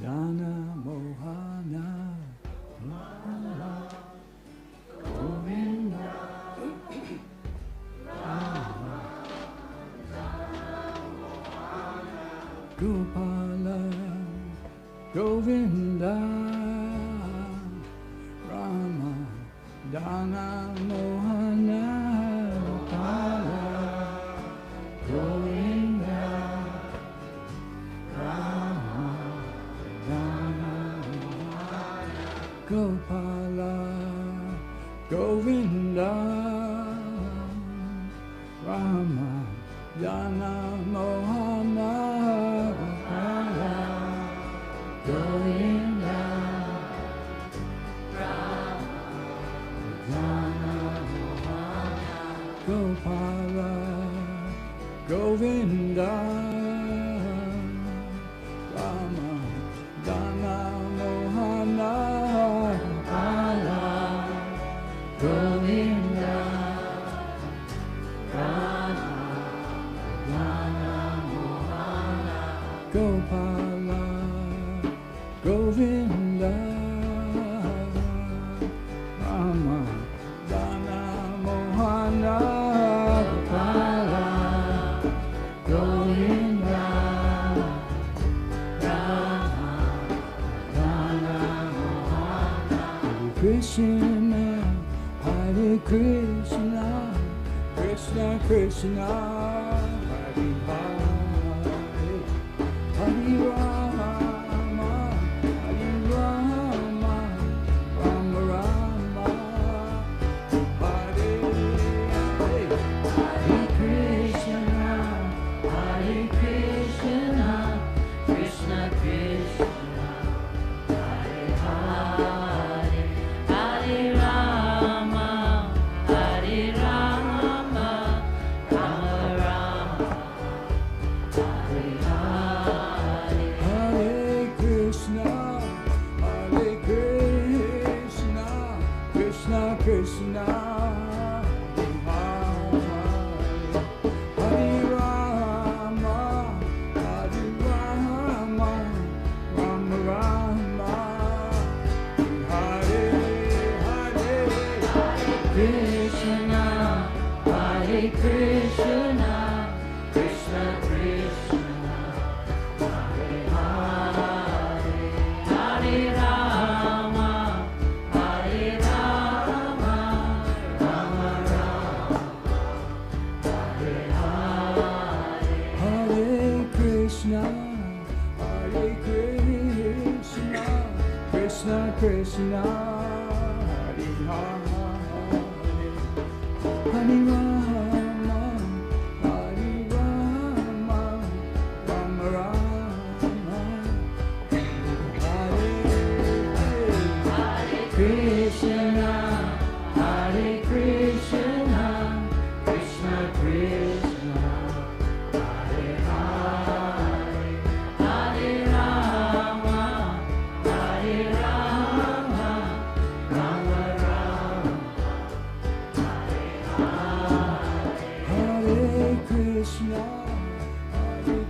Dana, Mohana, Gopala, Govinda, Rama, Gopala, Govinda, Rama, Dana, Mohana, Gopala, Govinda, Rama, Dana, Gopala, Govinda, Rama, Dana, Mohana, Gopala, Govinda, Gopala, Govinda, Rama, Dana, Mohana, Gopala, Govinda, Rama, Dana, Mohana, Gopala, Govinda, Rama, Dana, Mohana, Gopala, Govinda, Rama, Dana, Mohana, Hare Krishna. Hare Krishna, Krishna Krishna, Hare Hare, Hare Rama, Hare Rama, Rama Rama, Hare Hare. Hare Krishna, Hare Krishna, Krishna Krishna, Hare Hare, Hare Rama, Hare Rama, Rama Rama, Hare Hare. Hare Krishna, Hare Krishna, Krishna Krishna, Hare Rama, Hare Rama, Rama Rama, Hare Hare. Krishna, Hare Krishna, Krishna Krishna, Hare Hare, Hare Rama, Hare Rama, Rama Rama, Hare Hare. Hare Krishna, Hare Krishna, Krishna Krishna, Hare Hare, Hare Rama, Hare Rama, Rama Rama, Hare Hare. Krishna, Hare Krishna, Krishna Krishna, Hare Hare, Hare Rama, Hare Rama, Rama Rama, Hare Hare. Hare Krishna, Hare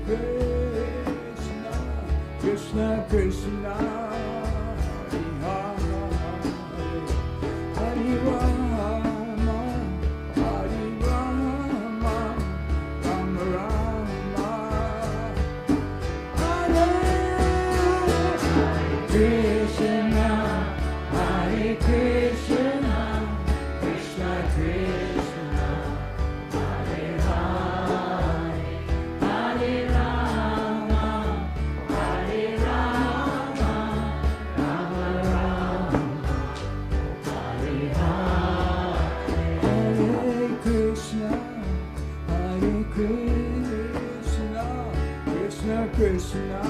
Krishna, Krishna Krishna, Hare Hare, Hare Rama, Hare Rama, Rama Rama, Hare Krishna, Hare Krishna, Krishna Krishna, Hare Hare, Hare Rama, Hare Rama, Rama Rama, Hare Hare. Hare Krishna, Hare Krishna, Krishna Krishna,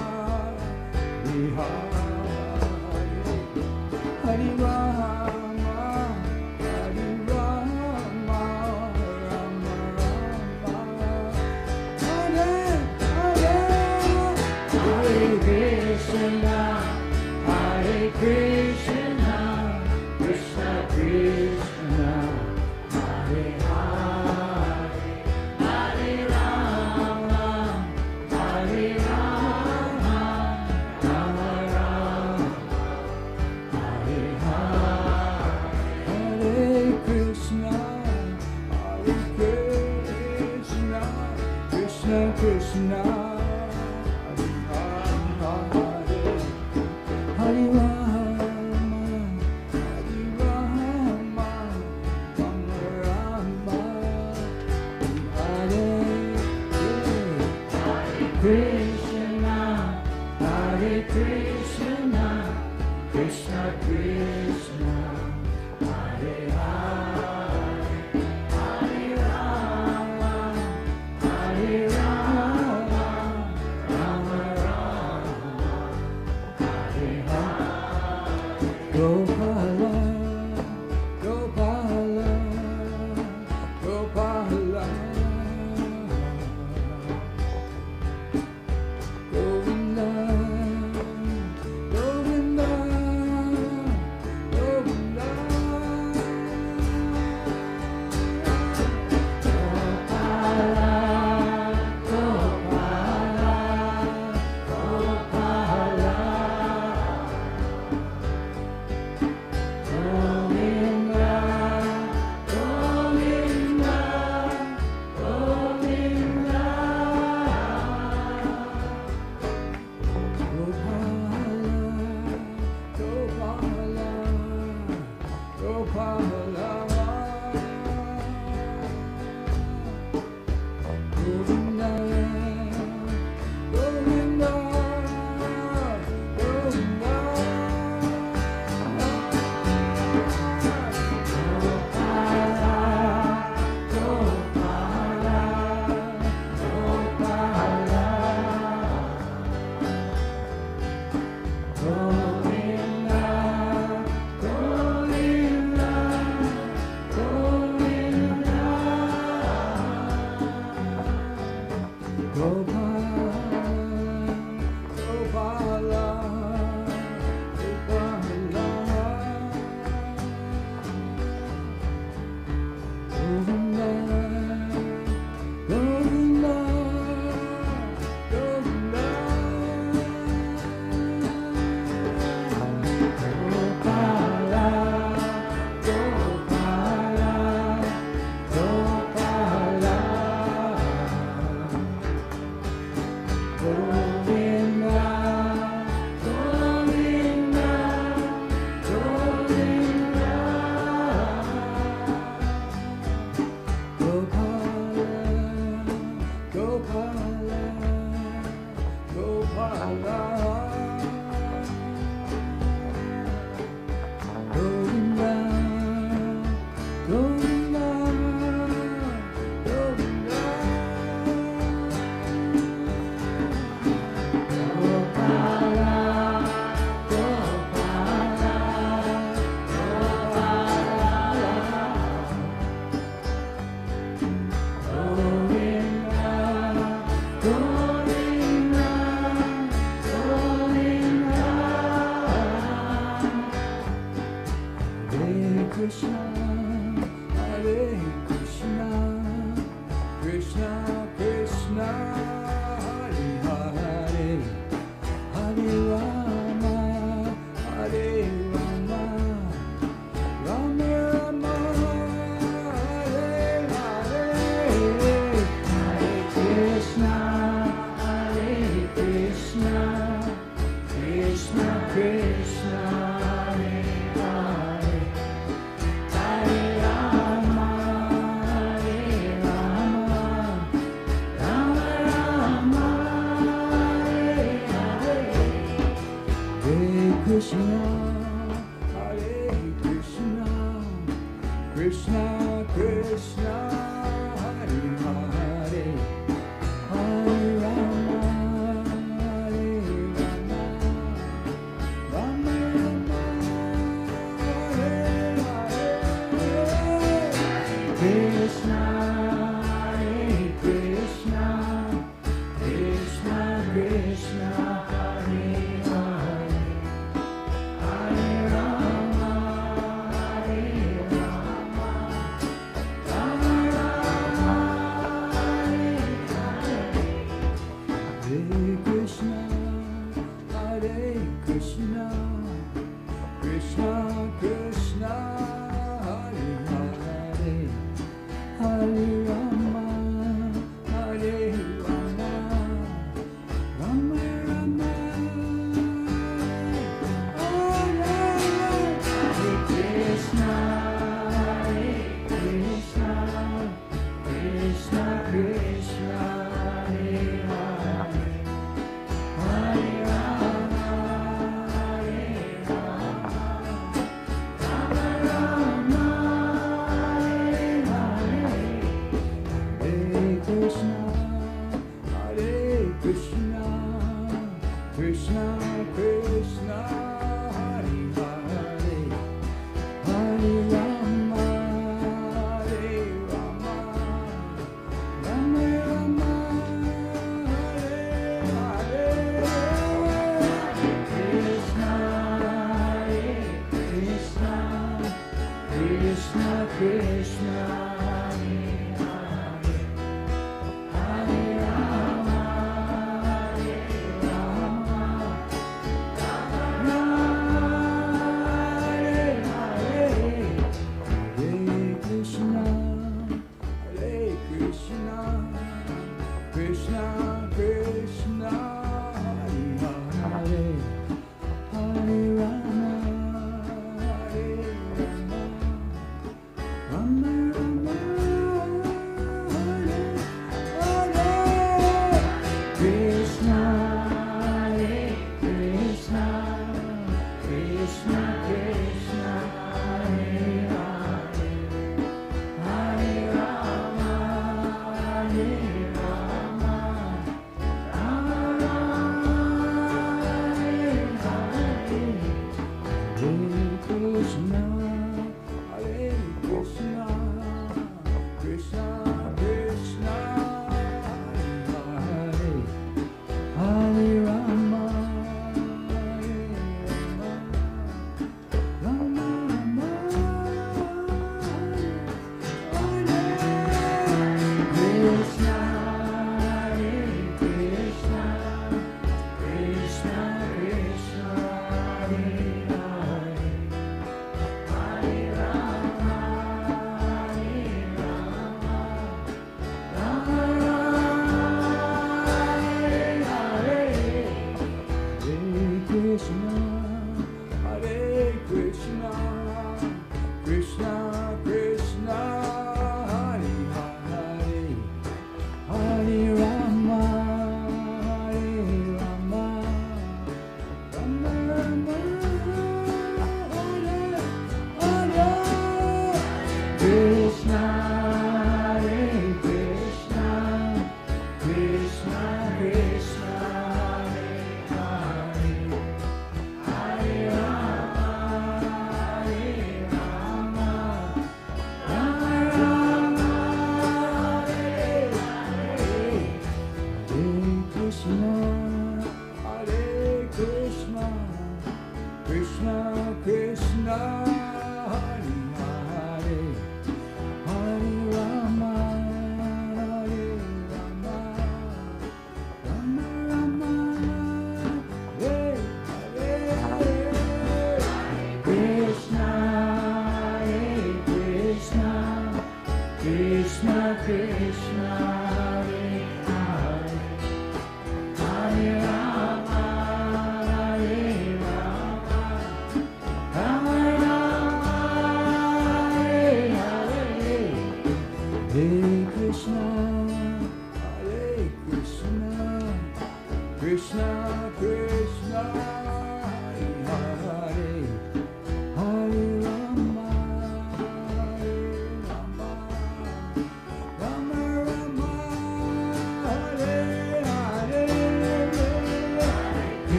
Hare Hare, Hare Rama, Hare Rama, Rama Rama, Hare Hare. Hare Krishna, Hare Krishna, Krishna Krishna, Hare Hare, Hare Rama, Hare Rama, Rama Rama, Hare Hare. Hare Krishna, Hare Krishna, Krishna Krishna, Hare Rama, Hare Rama, Rama Rama, Hare Hare. Krishna, Hare Krishna, Krishna Krishna, Hare Hare, Hare Rama, Hare Rama,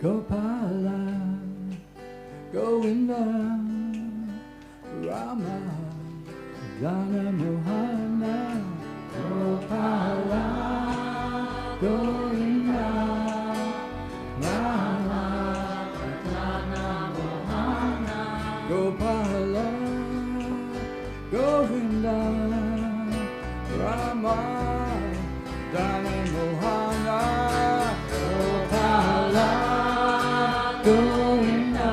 Gopala, Govinda, Rama, Dana Mohana, Gopala, Govinda, Rama, Dana Mohana, Gopala, Govinda, Rama, Dana Mohana, Gopala, Govinda,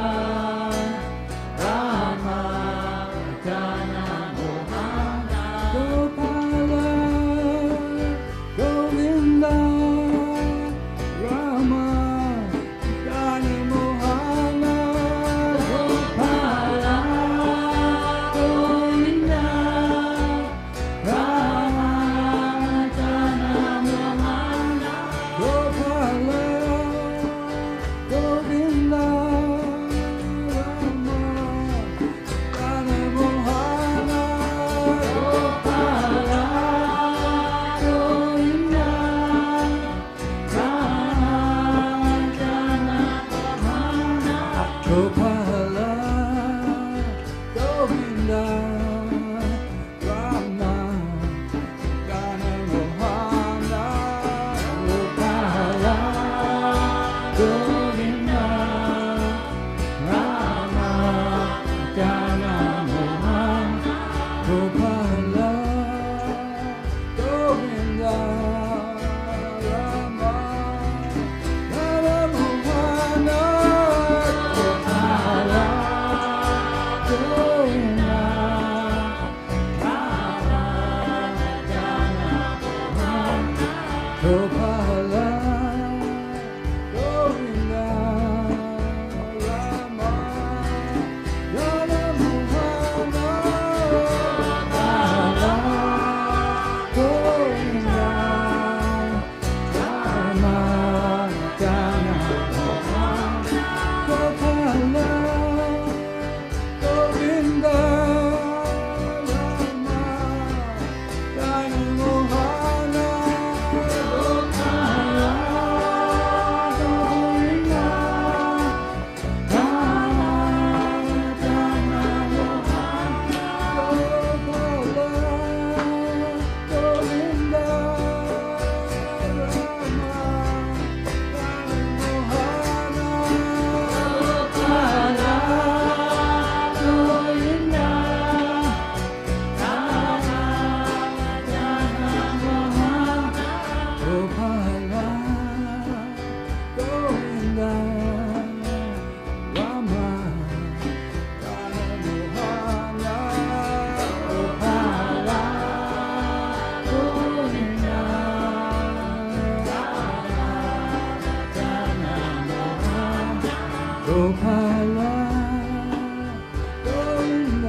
Gopala, Govinda, Rama, Dana Mohana, Gopala, Govinda, Rama, Dana Mohan, Gopala, Govinda, Rama, Dana Mohana, Gopala, Govinda, Rama, Dana Mohan, Gopala, Govinda, Rama, Dana Mohana, Govinda, Rama, Dana Mohan, Gopala, Govinda, Rama, Dana Mohana, Gopala, Govinda, Rama, Dana Mohana, Govinda, Rama, Mohan, Gopala, Govinda,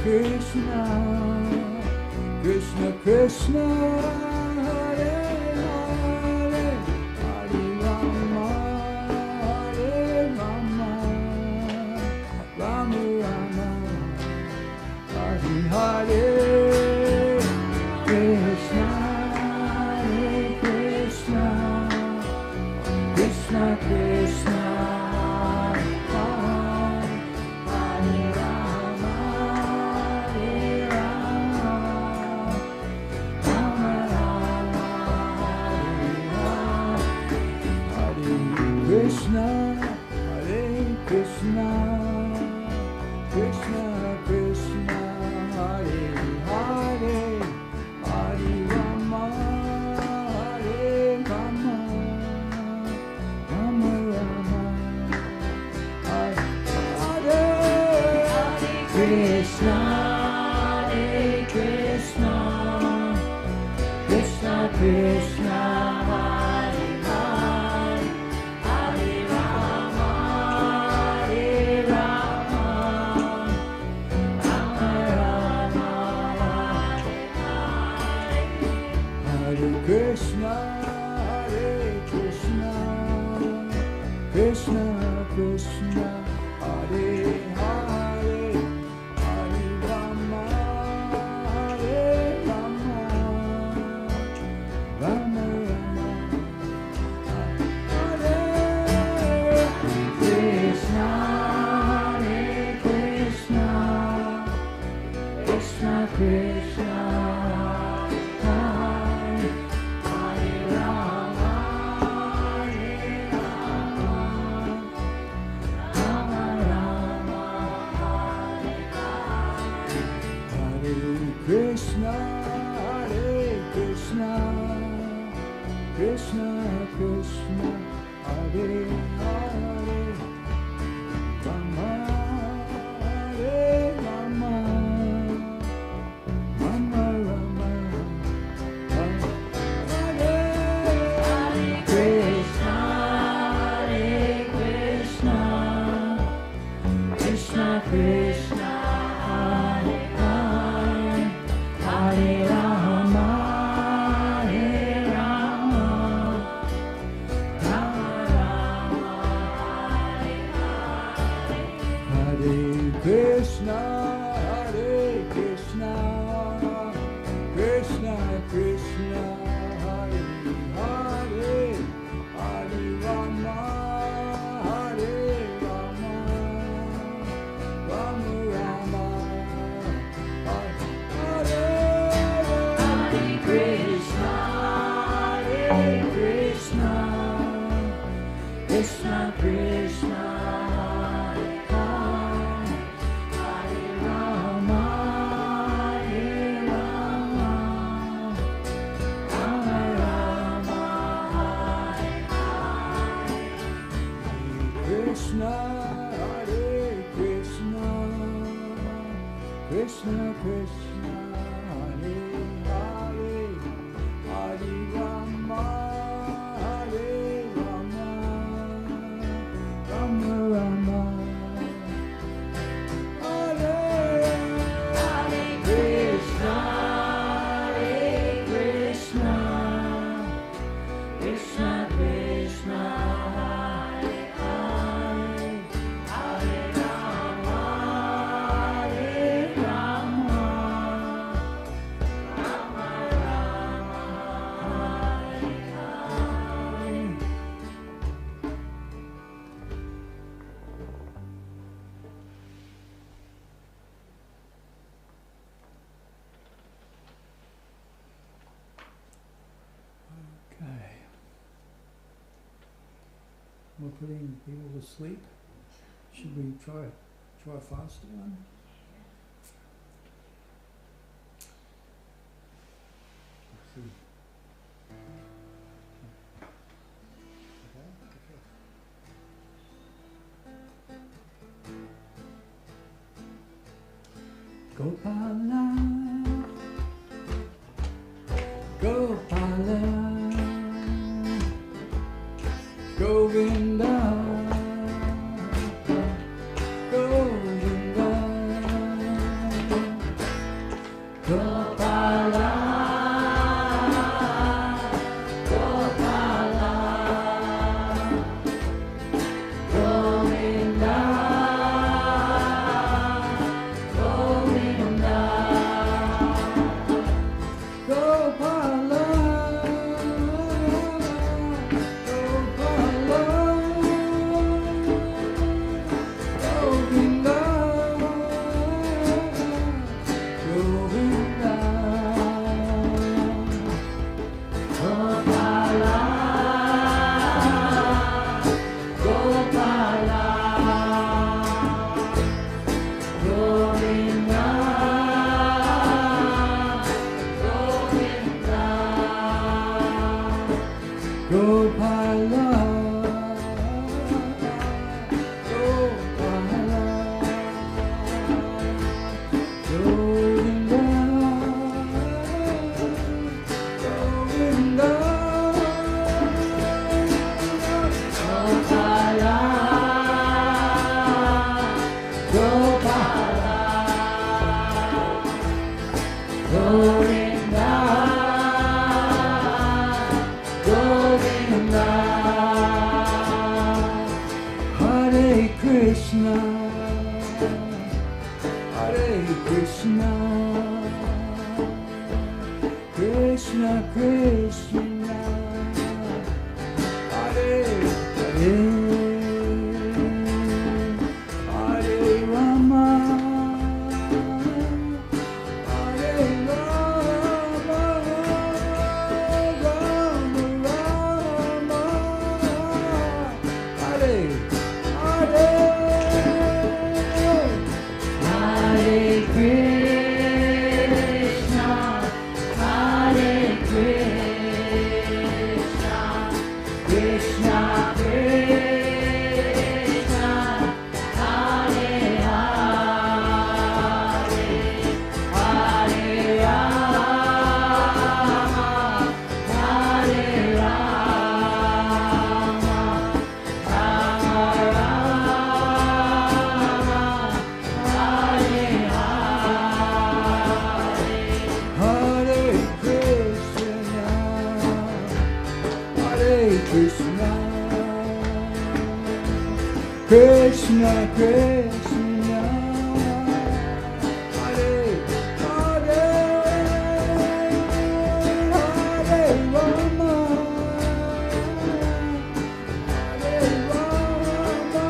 Krishna, Krishna Krishna, Hare Hare, Hare Rama, Hare Rama, Rama Rama, Hare Hare, Krishna, Hare Krishna, Krishna Krishna. Rama, Krishna, Hare Krishna, Krishna Krishna, Hare Hare, Hare Rama, Hare Rama, Rama Rama, Hare Hare, Krishna, Hare Krishna, Krishna Krishna, Hare Hare, Hare Rama, Hare Rama, Rama Rama, Hare Krishna, Hare Krishna, Krishna Krishna, Hare Hare, Hare Rama, Hare Rama, Rama Rama, Hare Krishna, Hare Krishna, Krishna Krishna, Hare Hare Rama, Hare Rama, Rama Rama, Hare Krishna, Hare Krishna, Krishna Krishna, Hare Hare, Rama Hare Rama, Rama Rama, Hare Krishna, Hare Krishna, Krishna Krishna, Hare Hare, Hare Rama, Hare Rama, Rama Rama, Hare Krishna, Hare Krishna, Krishna Krishna, Hare Hare, Hare Rama, Hare Rama, Rama Rama, Hare Krishna, Hare Krishna, Krishna Krishna, Hare Rama, Hare Rama, Rama Rama, Krishna, Hare Krishna, Krishna Krishna, Hare Hare, Hare Rama, Hare Rama, Rama Rama, Hare Krishna, Hare Krishna, Krishna Krishna, Hare Hare, Hare Rama, Hare Rama, Rama Rama, Hare Hare. Okay. We're putting people to sleep. Should we try a faster one? Let's see. Okay. Gopala, Gopala, Govinda, Govinda, Gopala, Gopala, Govinda, Govinda, Gopala, Gopala. Gopala, Gopala, Govinda, Govinda, Gopala, Gopala, Govinda, Govinda, Hare Krishna, Hare Krishna, Krishna Krishna, Hare Hare, Hare Rama, Hare Rama, Rama Rama, Hare Hare, Hare Krishna, Hare Krishna, Krishna Krishna, Hare Hare, Hare Rama, Hare Rama, Rama Rama, Hare Hare, Hare Krishna, Hare Krishna, Krishna Krishna, Hare Hare, Hare Rama, Hare Rama,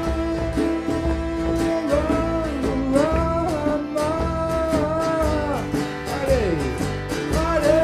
Rama Rama, Hare Hare,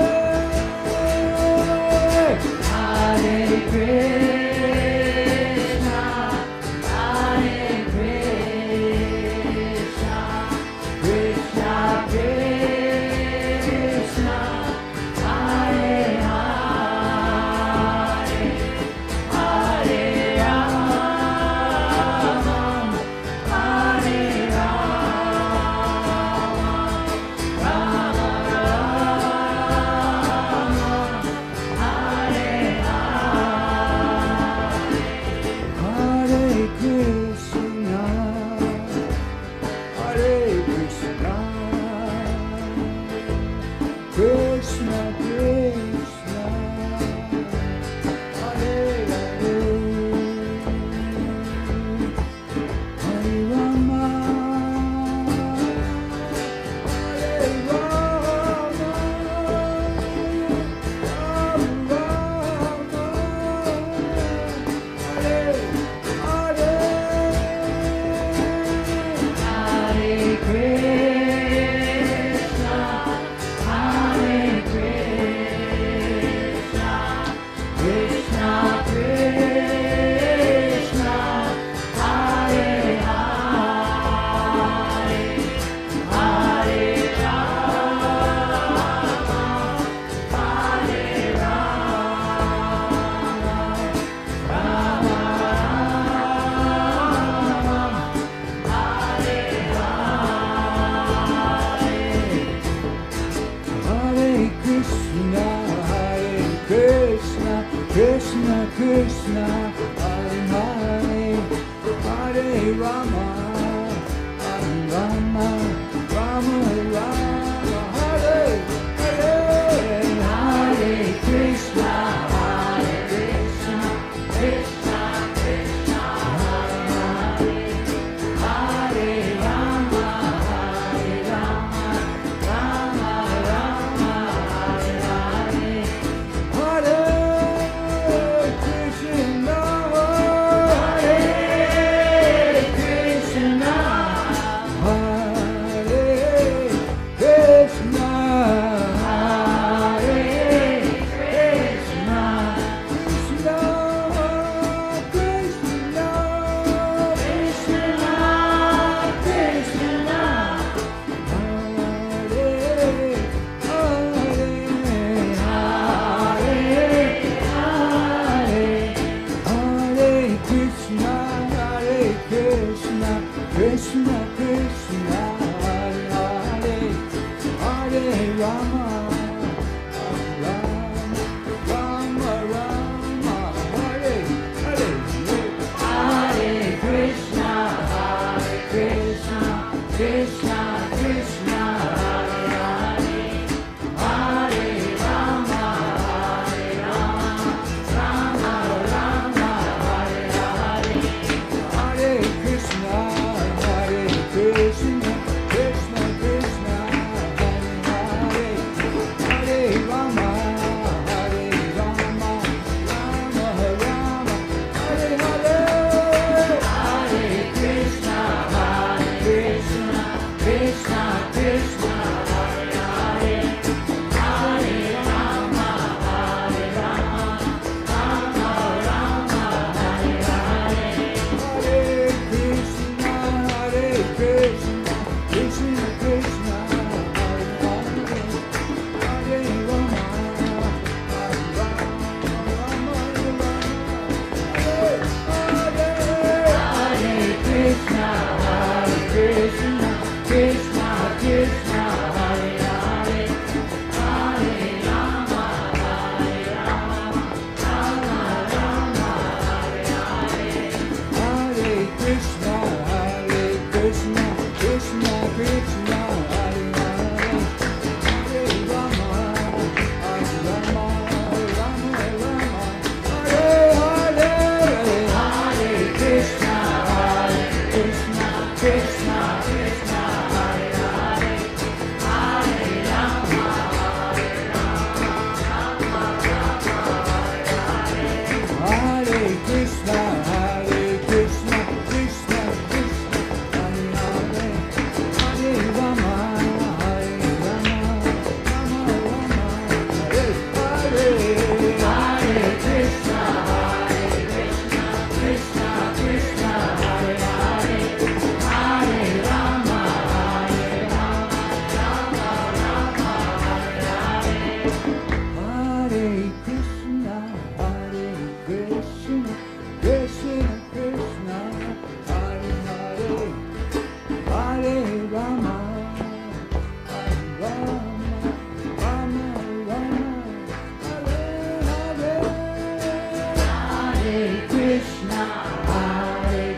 Hare Krishna, Hare Krishna, Krishna Krishna, Hare Hare, Hare Rama, Hare Rama, Rama Hare Krishna, Hare Krishna, Krishna Krishna, Hare Hare, Hare Rama, Hare Rama, Rama Rama, Hare Hare, Hare Krishna, Hare Krishna, Krishna Krishna, Hare Hare, Hare Hare Krishna, Hare Krishna, Krishna Krishna, Hare Hare, Hare Rama, Hare Rama, Rama Rama, Hare Hare, Hare Krishna, Hare Krishna, Krishna Krishna, Hare Hare, Hare Rama, Hare Rama, Rama Rama, Hare Hare, Hare Krishna,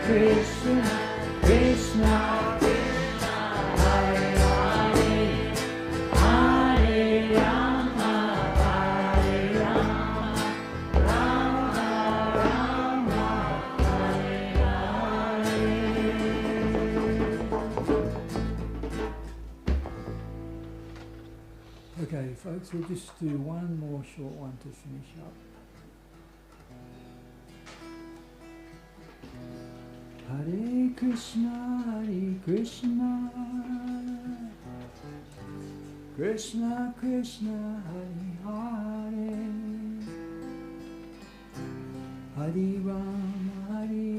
Krishna, Krishna Krishna, Hare Hare, Hare Rama, Hare Rama, Rama Rama, Hare Hare. Okay, folks, we'll just do one more short one to finish up. Hare Krishna, Krishna Krishna, Hare Hare, Hare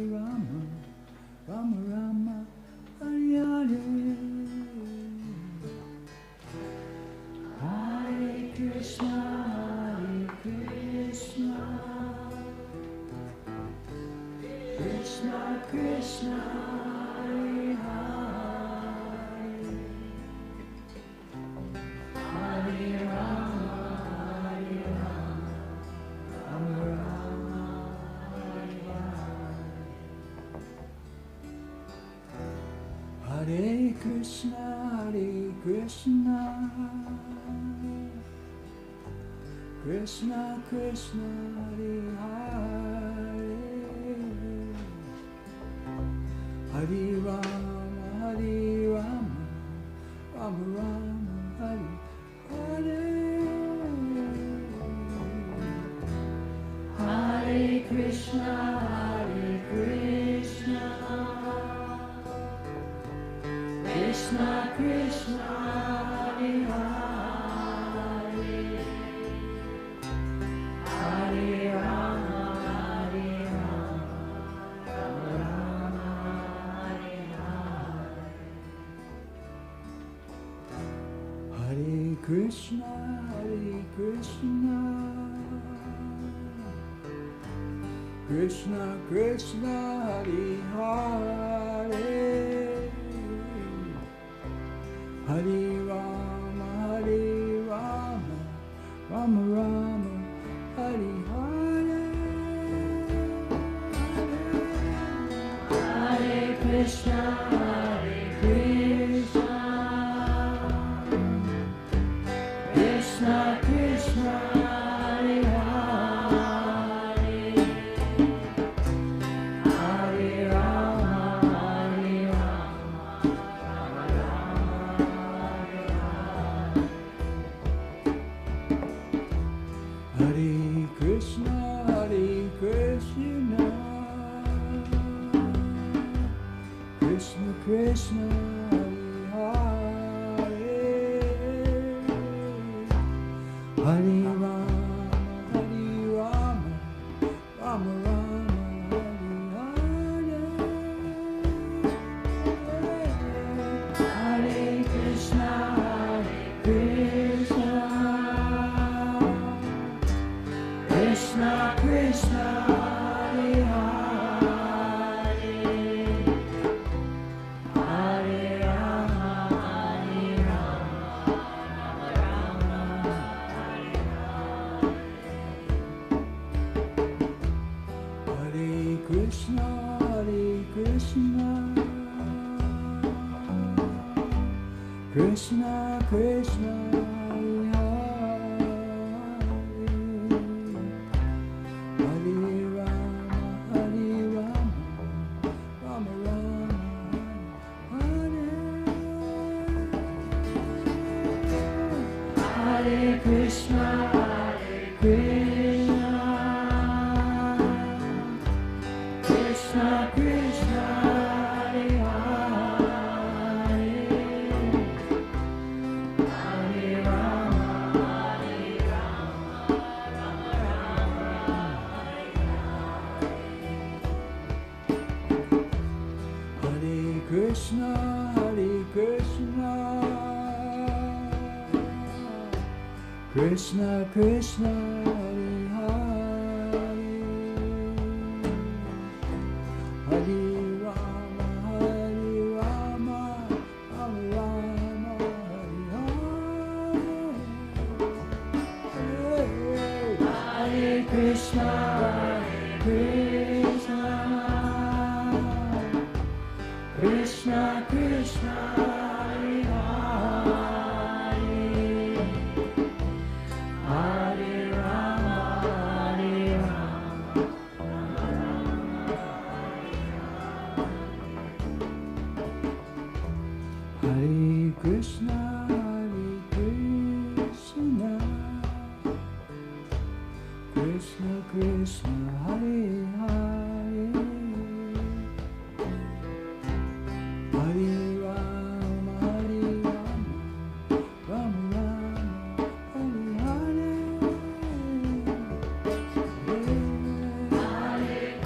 Rama, Rama Rama, Hare Hare. Hare Krishna, Krishna Krishna, Hare Hare, Hare Rama, Rama Rama, Hare Hare. Hare Krishna, Krishna Krishna, Hare Hare, Hare Rama, Rama Rama, Hare Hare. Hare Krishna, Krishna Krishna, Hare Hare, Hare Rama, Rama Rama, Hare Hare. Hare Krishna, Krishna Krishna, Hare Hare, Hare Rama, Rama Rama, Hare Hare. Hare Krishna, Krishna Krishna, Hare Hare, Hare Rama, Rama Rama, Hare Krishna, Krishna Krishna, Hare Rama, Rama Rama, Hare Krishna, Krishna Krishna, Hare Hare, Hare Rama, Rama Rama, Hare Hare. Hare Krishna, Krishna Krishna, Krishna, Krishna, Krishna Krishna, Hare Hare, Hare Rama, Rama Rama, Hare Krishna, Krishna Krishna, Hare Hare, Hare Rama, Rama Rama, Hare Hare. Hare Krishna, Krishna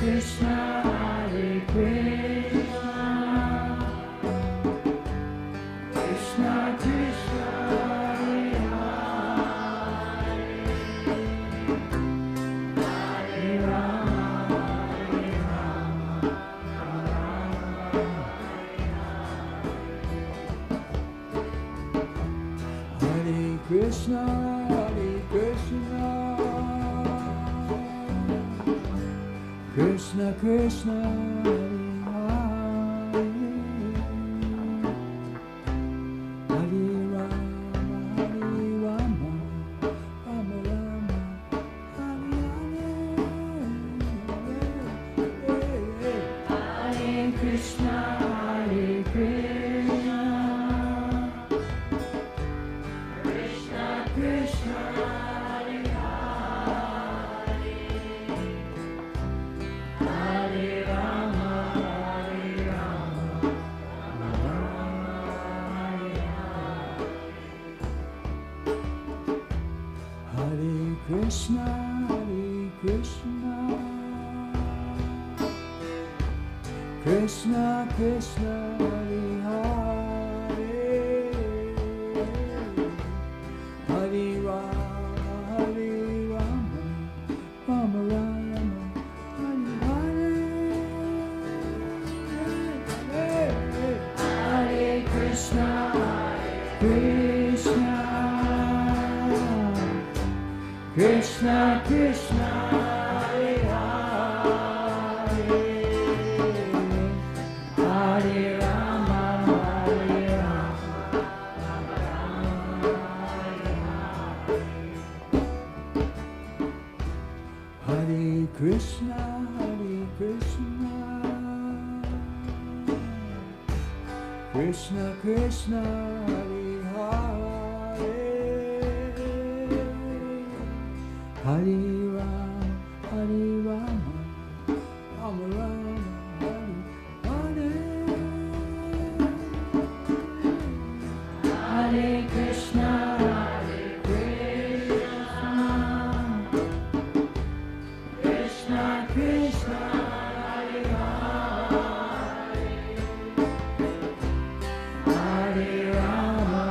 Krishna, Hare Krishna, Krishna Krishna, Hare Hare, Hare Rama, Hare Rama, Hare Krishna, Hare Krishna, Krishna Krishna, Hare Hare, Hare Rama, Hare Rama, Rama Rama, Hare Hare, Hare Krishna, Hare Krishna, Krishna Krishna, Hare Hare, Hare Rama, Hare Rama, Rama Rama, Hare Hare, Hare Krishna, Hare Krishna, Krishna Krishna, Hare Hare, Hare Rama, Hare Rama, Rama Rama, Hare Hare, Hare Krishna, Krishna, Krishna Krishna, Hare Hare, Hare Rama, Hare Rama, Rama Rama, Hare Hare, Hare Krishna, Hare Krishna, Krishna Krishna, Hare Hare, Hare Rama,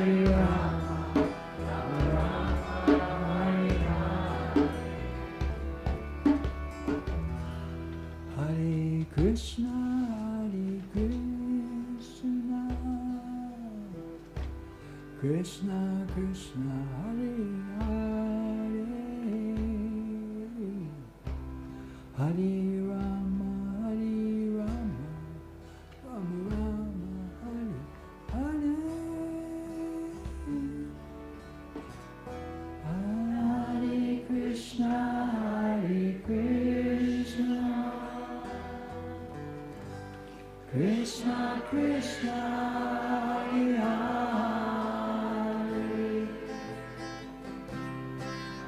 Hare Rama, Rama Rama, Hare Hare, Hare Krishna, Hare Krishna, Krishna Krishna, Hare Hare, Hare Rama, Hare Rama, Rama Rama, Hare Hare, Hare Krishna, Hare Krishna, Krishna Krishna, Hare Hare, Hare Rama, Hare Rama, Rama Rama, Hare Hare, Hare Krishna, Hare Krishna, Krishna Krishna, Hare Hare,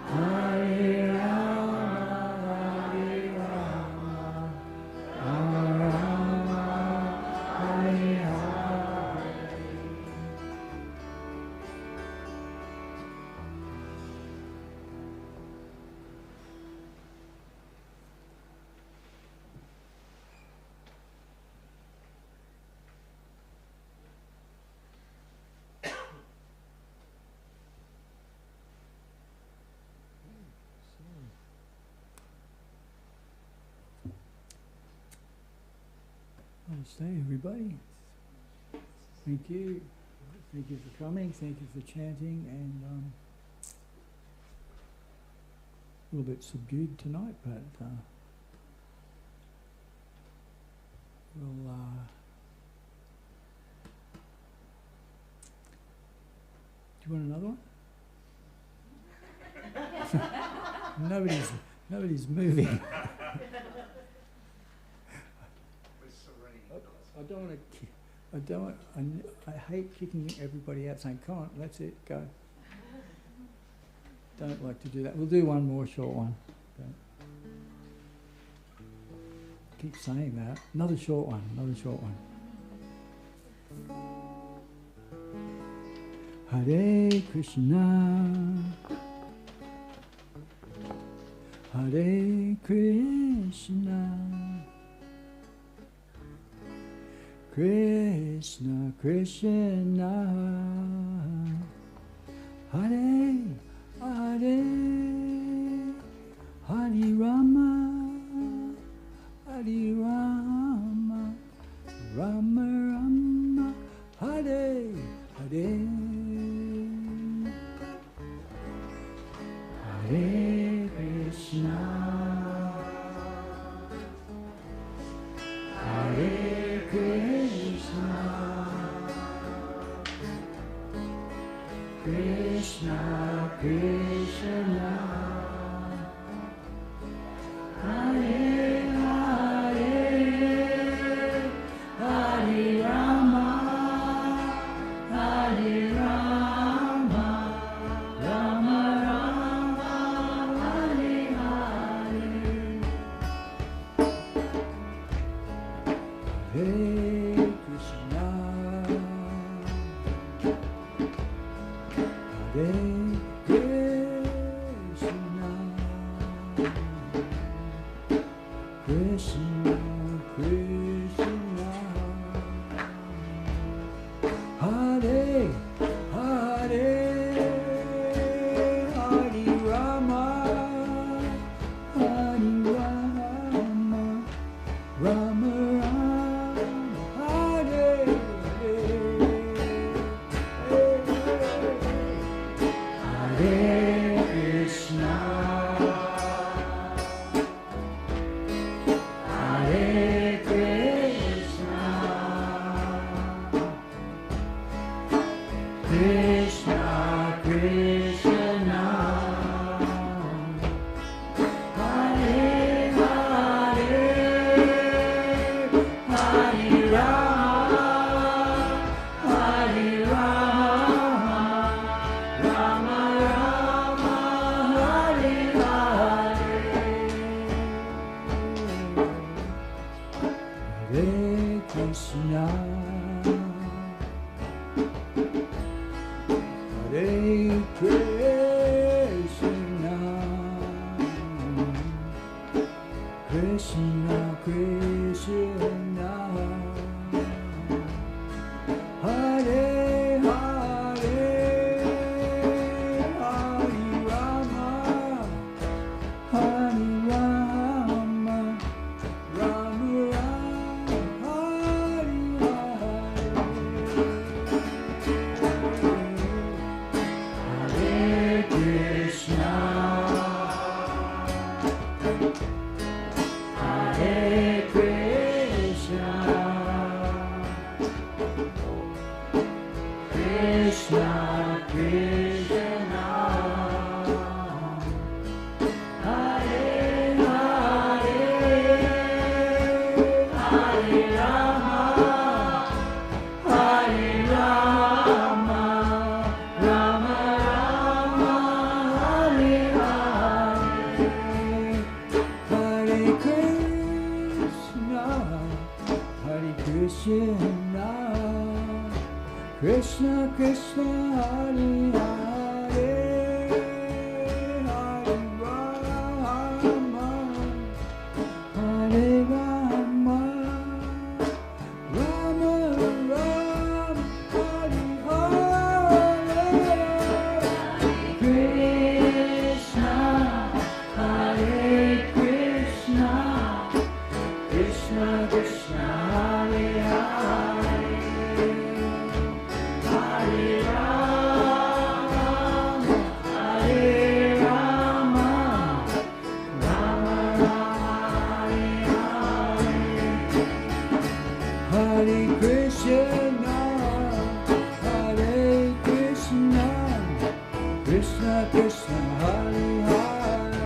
Hare Rama, Hare Rama, Rama Rama, Hare Hare. Namaste, everybody. Thank you. Thank you for coming. Thank you for chanting. And a little bit subdued tonight, but we'll. Do you want another one? Nobody's moving. I hate kicking everybody out saying, come on, that's it, go. Don't like to do that. We'll do one more short one. Keep saying that. Another short one. Hare Krishna, Hare Krishna, Krishna Krishna, Hare Hare, Hare Rama, Hare Rama, Rama Rama, Hare Hare, Hare Krishna, Hare Krishna, Krishna Krishna, Hare Hare, Hare Rama, Hare Rama, Rama Rama, Hare Hare, Hare Krishna, Hare Krishna, Krishna Krishna, Hare Hare, Hare Rama, Hare Rama, Rama Rama, Hare Hare Krishna, Hare Krishna, Krishna Krishna, Hare Hare, Hare Rama, Hare Rama, Rama Rama, Hare Hare, Hare Krishna, Hare Krishna, Krishna Krishna, Hare Hare, Hare Rama, Hare Rama, Rama Rama, Hare Hare, Hare Krishna, Hare Krishna, Krishna Krishna, Hare Hare, Hare Rama, Hare Rama, Rama Rama, Hare Hare, Hare Krishna, Hare Krishna, Krishna Krishna, Hare Hare, Hare Rama, Hare Rama, Rama Rama, Hare Hare, Krishna, Hare Krishna, Krishna Krishna, Hare Hare, Hare Rama, Hare Rama, Rama Rama, Hare Hare, Hare Krishna, Hare Krishna, Krishna Krishna, Hare Hare,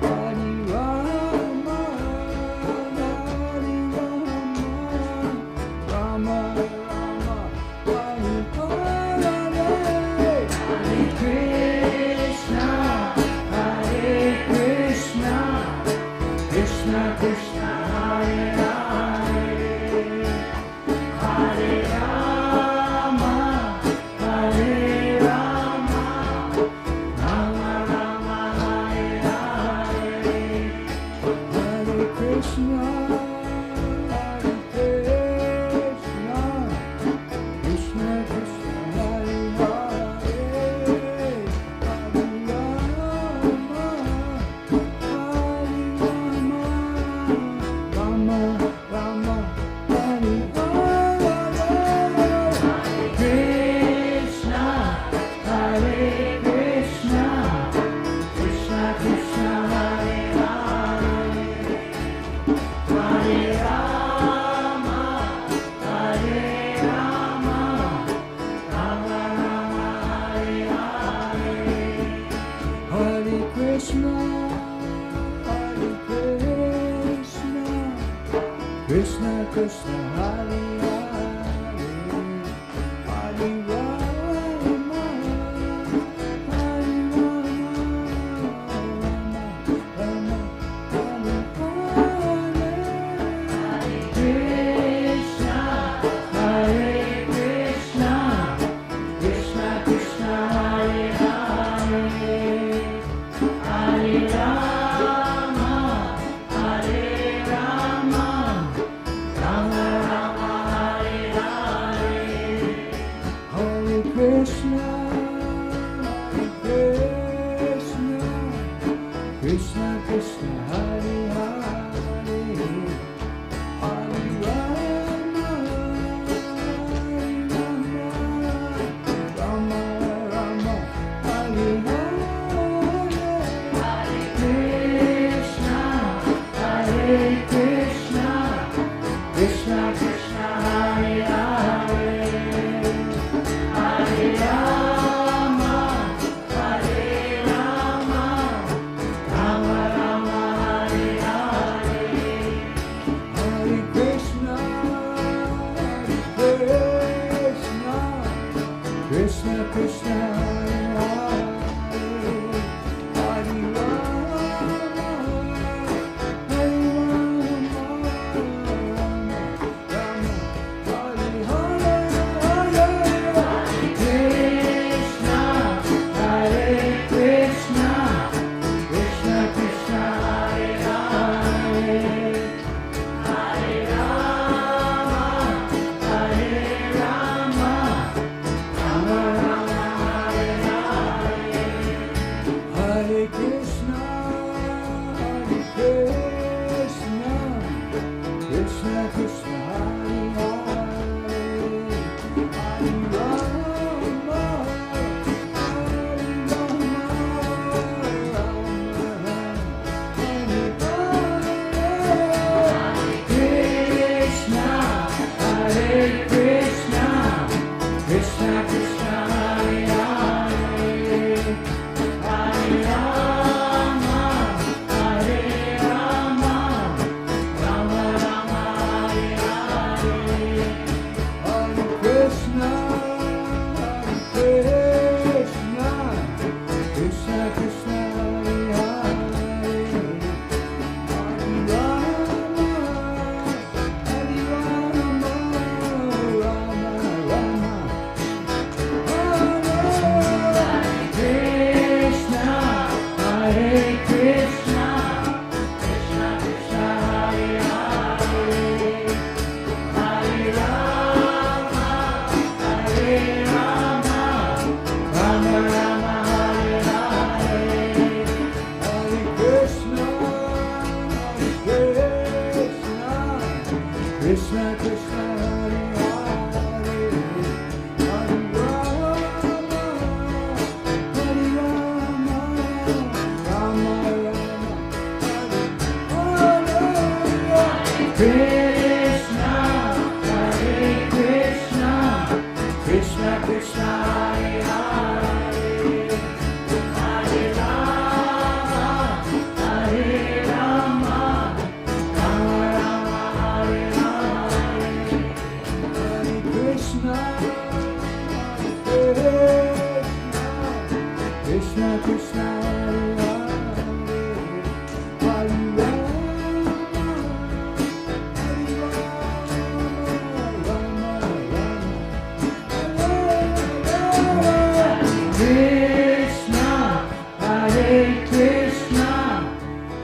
Hare Rama, Hare Rama, Rama Rama, Hare Hare, Hare Krishna, Hare Krishna, Krishna Krishna, Hare Hare, Hare Rama, Hare Rama, Rama Rama, Hare Hare, Krishna Krishna Hare Hare, Hare Rama, Hare Rama, Rama Hare Hare, Krishna, Hare Krishna, Krishna Krishna Hare Hare, Hare Rama, Hare Rama, Rama Rama Hare Hare, Hare Krishna, Krishna Krishna Hare Hare, Hare Rama, Rama Rama Hare Hare, Hare Krishna, Hare Krishna, Krishna Krishna Hare Hare, Hare Rama, Hare Rama, Rama Rama Hare Hare, Hare Krishna, Krishna Krishna Hare Hare, Hare Rama, Hare Krishna Krishna Hare Hare, Hare Rama, Hare Rama, Rama Rama, Hare Hare, Krishna, Hare Krishna, Krishna Krishna Hare Hare, Hare Rama, Hare Rama, Rama Rama, Hare Hare, Hare Krishna, Krishna Krishna Hare Hare, Hare Krishna, Hare Krishna,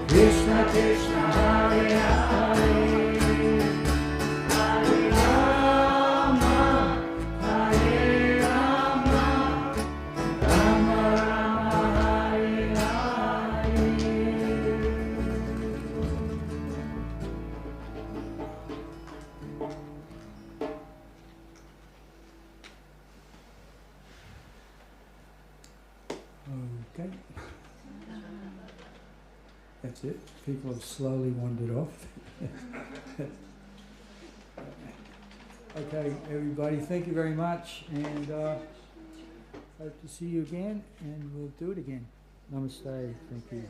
Krishna Krishna Hare Hare, Hare Rama, Hare Rama, Rama Rama, Hare Hare. Okay. That's it. People have slowly wandered off. Okay, everybody, thank you very much, and hope to see you again, and we'll do it again. Namaste. Thank you.